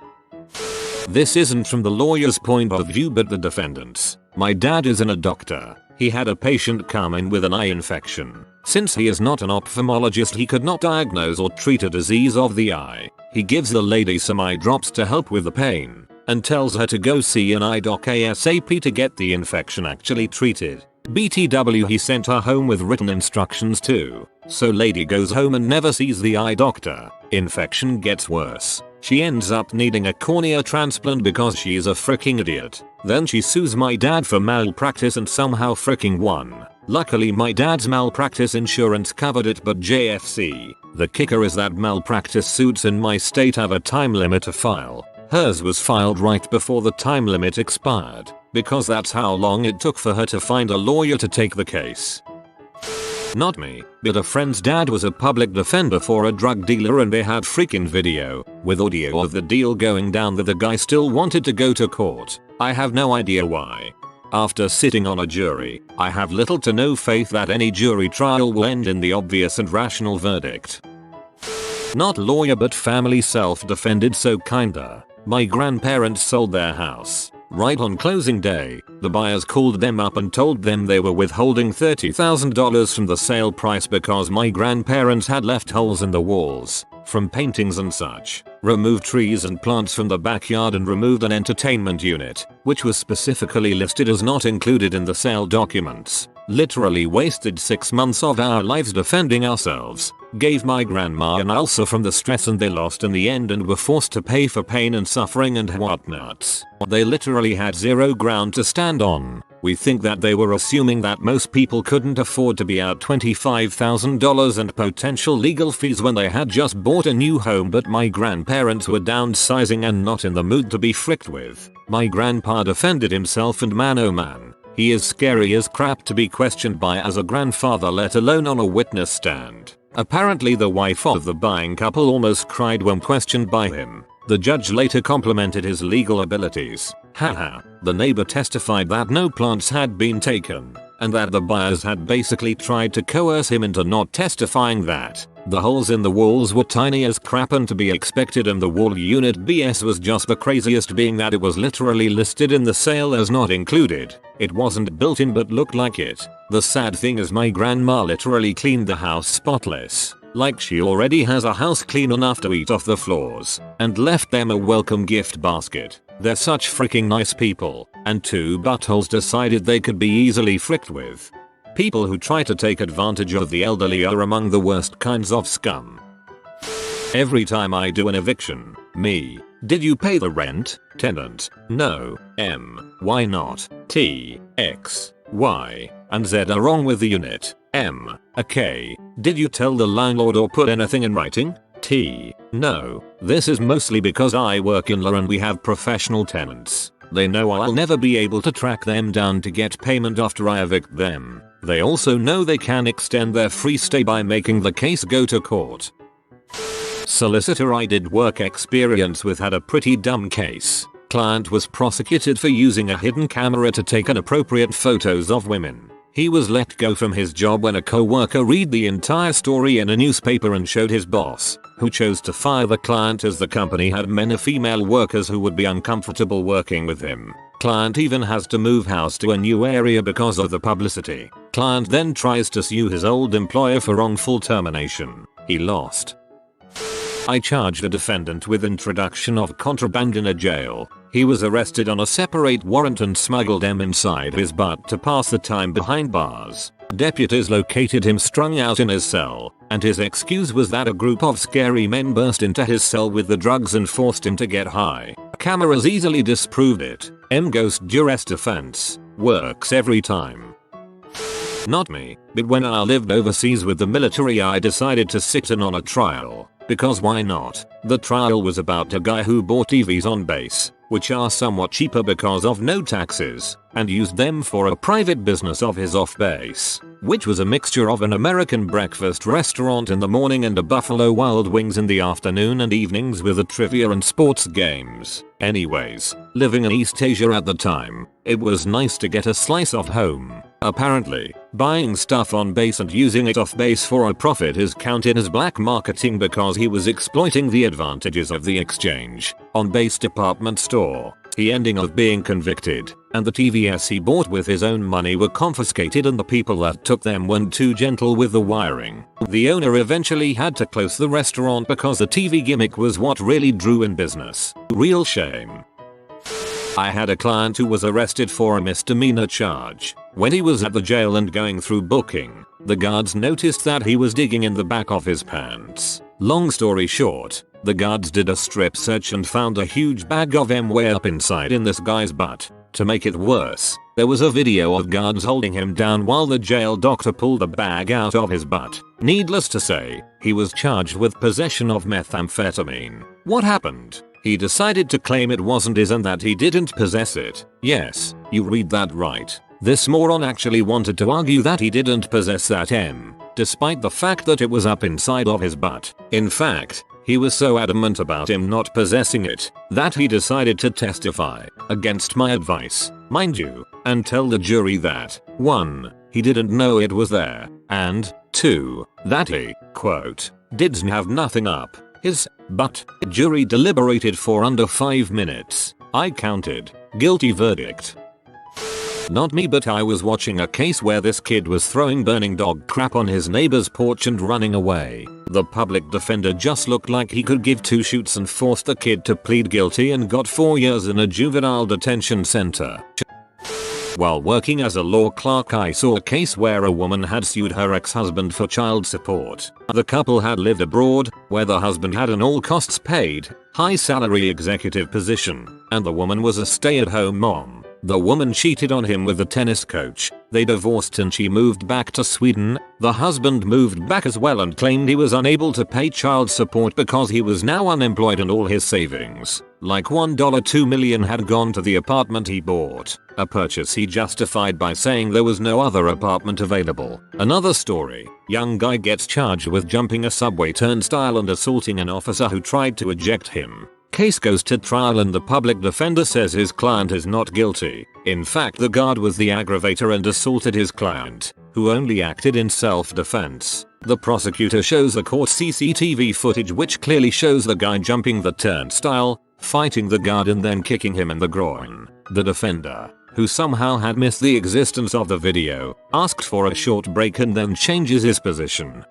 This isn't from the lawyer's point of view but the defendant's. My dad isn't a doctor. He had a patient come in with an eye infection. Since he is not an ophthalmologist, he could not diagnose or treat a disease of the eye. He gives the lady some eye drops to help with the pain and tells her to go see an eye doc ASAP to get the infection actually treated. BTW, he sent her home with written instructions too. So lady goes home and never sees the eye doctor. Infection gets worse. She ends up needing a cornea transplant because she's a freaking idiot. Then she sues my dad for malpractice and somehow freaking won. Luckily my dad's malpractice insurance covered it, but JFC. The kicker is that malpractice suits in my state have a time limit to file. Hers was filed right before the time limit expired, because that's how long it took for her to find a lawyer to take the case. Not me, but a friend's dad was a public defender for a drug dealer and they had freaking video with audio of the deal going down that the guy still wanted to go to court. I have no idea why. After sitting on a jury, I have little to no faith that any jury trial will end in the obvious and rational verdict. Not lawyer but family self-defended, so kinda. My grandparents sold their house. Right on closing day, the buyers called them up and told them they were withholding $30,000 from the sale price because my grandparents had left holes in the walls from paintings and such, removed trees and plants from the backyard and removed an entertainment unit, which was specifically listed as not included in the sale documents. Literally wasted 6 months of our lives defending ourselves. Gave my grandma an ulcer from the stress and they lost in the end and were forced to pay for pain and suffering and whatnots. They literally had zero ground to stand on. We think that they were assuming that most people couldn't afford to be out $25,000 and potential legal fees when they had just bought a new home, but my grandparents were downsizing and not in the mood to be fricked with. My grandpa defended himself and man oh man, he is scary as crap to be questioned by as a grandfather, let alone on a witness stand. Apparently the wife of the buying couple almost cried when questioned by him. The judge later complimented his legal abilities. Haha. The neighbor testified that no plants had been taken, and that the buyers had basically tried to coerce him into not testifying that the holes in the walls were tiny as crap and to be expected, and the wall unit BS was just the craziest, being that it was literally listed in the sale as not included. It wasn't built in but looked like it. The sad thing is my grandma literally cleaned the house spotless, like she already has a house clean enough to eat off the floors, and left them a welcome gift basket. They're such freaking nice people, and two buttholes decided they could be easily fricked with. People who try to take advantage of the elderly are among the worst kinds of scum. Every time I do an eviction, me, did you pay the rent? Tenant, no. M, why not? T, X, Y, and Z are wrong with the unit. M, okay, did you tell the landlord or put anything in writing? T, no. This is mostly because I work in law and we have professional tenants. They know I'll never be able to track them down to get payment after I evict them. They also know they can extend their free stay by making the case go to court. Solicitor I did work experience with had a pretty dumb case. Client was prosecuted for using a hidden camera to take inappropriate photos of women. He was let go from his job when a co-worker read the entire story in a newspaper and showed his boss, who chose to fire the client as the company had many female workers who would be uncomfortable working with him. Client even has to move house to a new area because of the publicity. Client then tries to sue his old employer for wrongful termination. He lost. I charged a defendant with introduction of contraband in a jail. He was arrested on a separate warrant and smuggled them inside his butt to pass the time behind bars. Deputies located him strung out in his cell, and his excuse was that a group of scary men burst into his cell with the drugs and forced him to get high. Cameras easily disproved it. Ghost duress defense. Works every time. Not me, but when I lived overseas with the military I decided to sit in on a trial. Because why not? The trial was about a guy who bought TVs on base, which are somewhat cheaper because of no taxes. and used them for a private business of his off base, which was a mixture of an American breakfast restaurant in the morning and a Buffalo Wild Wings in the afternoon and evenings with a trivia and sports games. Anyways, living in East Asia at the time, it was nice to get a slice of home. Apparently, buying stuff on base and using it off base for a profit is counted as black marketing because he was exploiting the advantages of the exchange on base department store. He ending up being convicted, and the TVs he bought with his own money were confiscated and the people that took them weren't too gentle with the wiring. The owner eventually had to close the restaurant because the TV gimmick was what really drew in business. Real shame. I had a client who was arrested for a misdemeanor charge. When he was at the jail and going through booking, the guards noticed that he was digging in the back of his pants. Long story short, the guards did a strip search and found a huge bag of M way up inside in this guy's butt. To make it worse, there was a video of guards holding him down while the jail doctor pulled the bag out of his butt. Needless to say, he was charged with possession of methamphetamine. What happened? He decided to claim it wasn't his and that he didn't possess it. Yes, you read that right. This moron actually wanted to argue that he didn't possess that M, despite the fact that it was up inside of his butt. In fact, he was so adamant about him not possessing it that he decided to testify against my advice, mind you, and tell the jury that 1. He didn't know it was there, and 2. That he, quote, didn't have nothing up his butt. Jury deliberated for under 5 minutes. I counted. Guilty verdict. Not me, but I was watching a case where this kid was throwing burning dog crap on his neighbor's porch and running away. The public defender just looked like he could give 2 shoots and forced the kid to plead guilty and got 4 years in a juvenile detention center. While working as a law clerk, I saw a case where a woman had sued her ex-husband for child support. The couple had lived abroad, where the husband had an all-costs paid, high-salary executive position, and the woman was a stay-at-home mom. The woman cheated on him with a tennis coach. They divorced and she moved back to Sweden. The husband moved back as well and claimed he was unable to pay child support because he was now unemployed and all his savings, like $1.2 million, had gone to the apartment he bought, a purchase he justified by saying there was no other apartment available. Another story, young guy gets charged with jumping a subway turnstile and assaulting an officer who tried to eject him. Case goes to trial and the public defender says his client is not guilty. In fact, the guard was the aggravator and assaulted his client, who only acted in self-defense. The prosecutor shows the court CCTV footage which clearly shows the guy jumping the turnstile, fighting the guard and then kicking him in the groin. The defender, who somehow had missed the existence of the video, asked for a short break and then changes his position.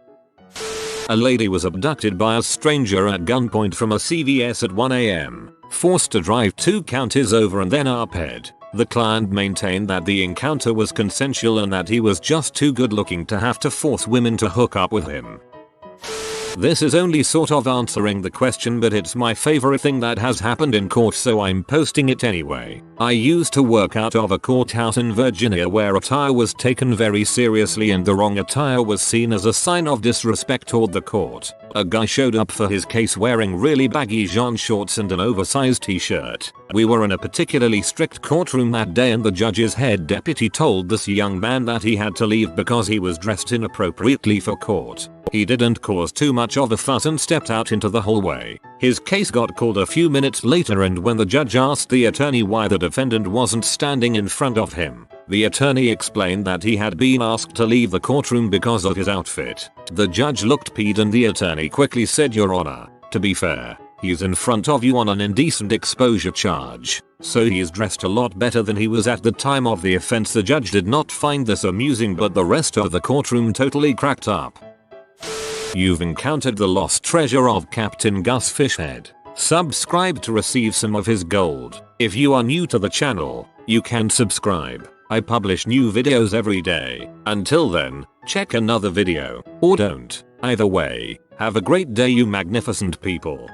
A lady was abducted by a stranger at gunpoint from a CVS at 1 AM, forced to drive 2 counties over and then uphead. The client maintained that the encounter was consensual and that he was just too good looking to have to force women to hook up with him. This is only sort of answering the question, but it's my favorite thing that has happened in court, so I'm posting it anyway. I used to work out of a courthouse in Virginia where attire was taken very seriously and the wrong attire was seen as a sign of disrespect toward the court. A guy showed up for his case wearing really baggy jean shorts and an oversized t-shirt. We were in a particularly strict courtroom that day and the judge's head deputy told this young man that he had to leave because he was dressed inappropriately for court. He didn't cause too much of a fuss and stepped out into the hallway. His case got called a few minutes later, and when the judge asked the attorney why the defendant wasn't standing in front of him, the attorney explained that he had been asked to leave the courtroom because of his outfit. The judge looked peeved and the attorney quickly said, "Your Honor, to be fair, he's in front of you on an indecent exposure charge, so he's dressed a lot better than he was at the time of the offense." The judge did not find this amusing, but the rest of the courtroom totally cracked up. You've encountered the lost treasure of Captain Gus Fishhead. Subscribe to receive some of his gold. If you are new to the channel, you can subscribe. I publish new videos every day. Until then, check another video, or don't. Either way, have a great day, you magnificent people.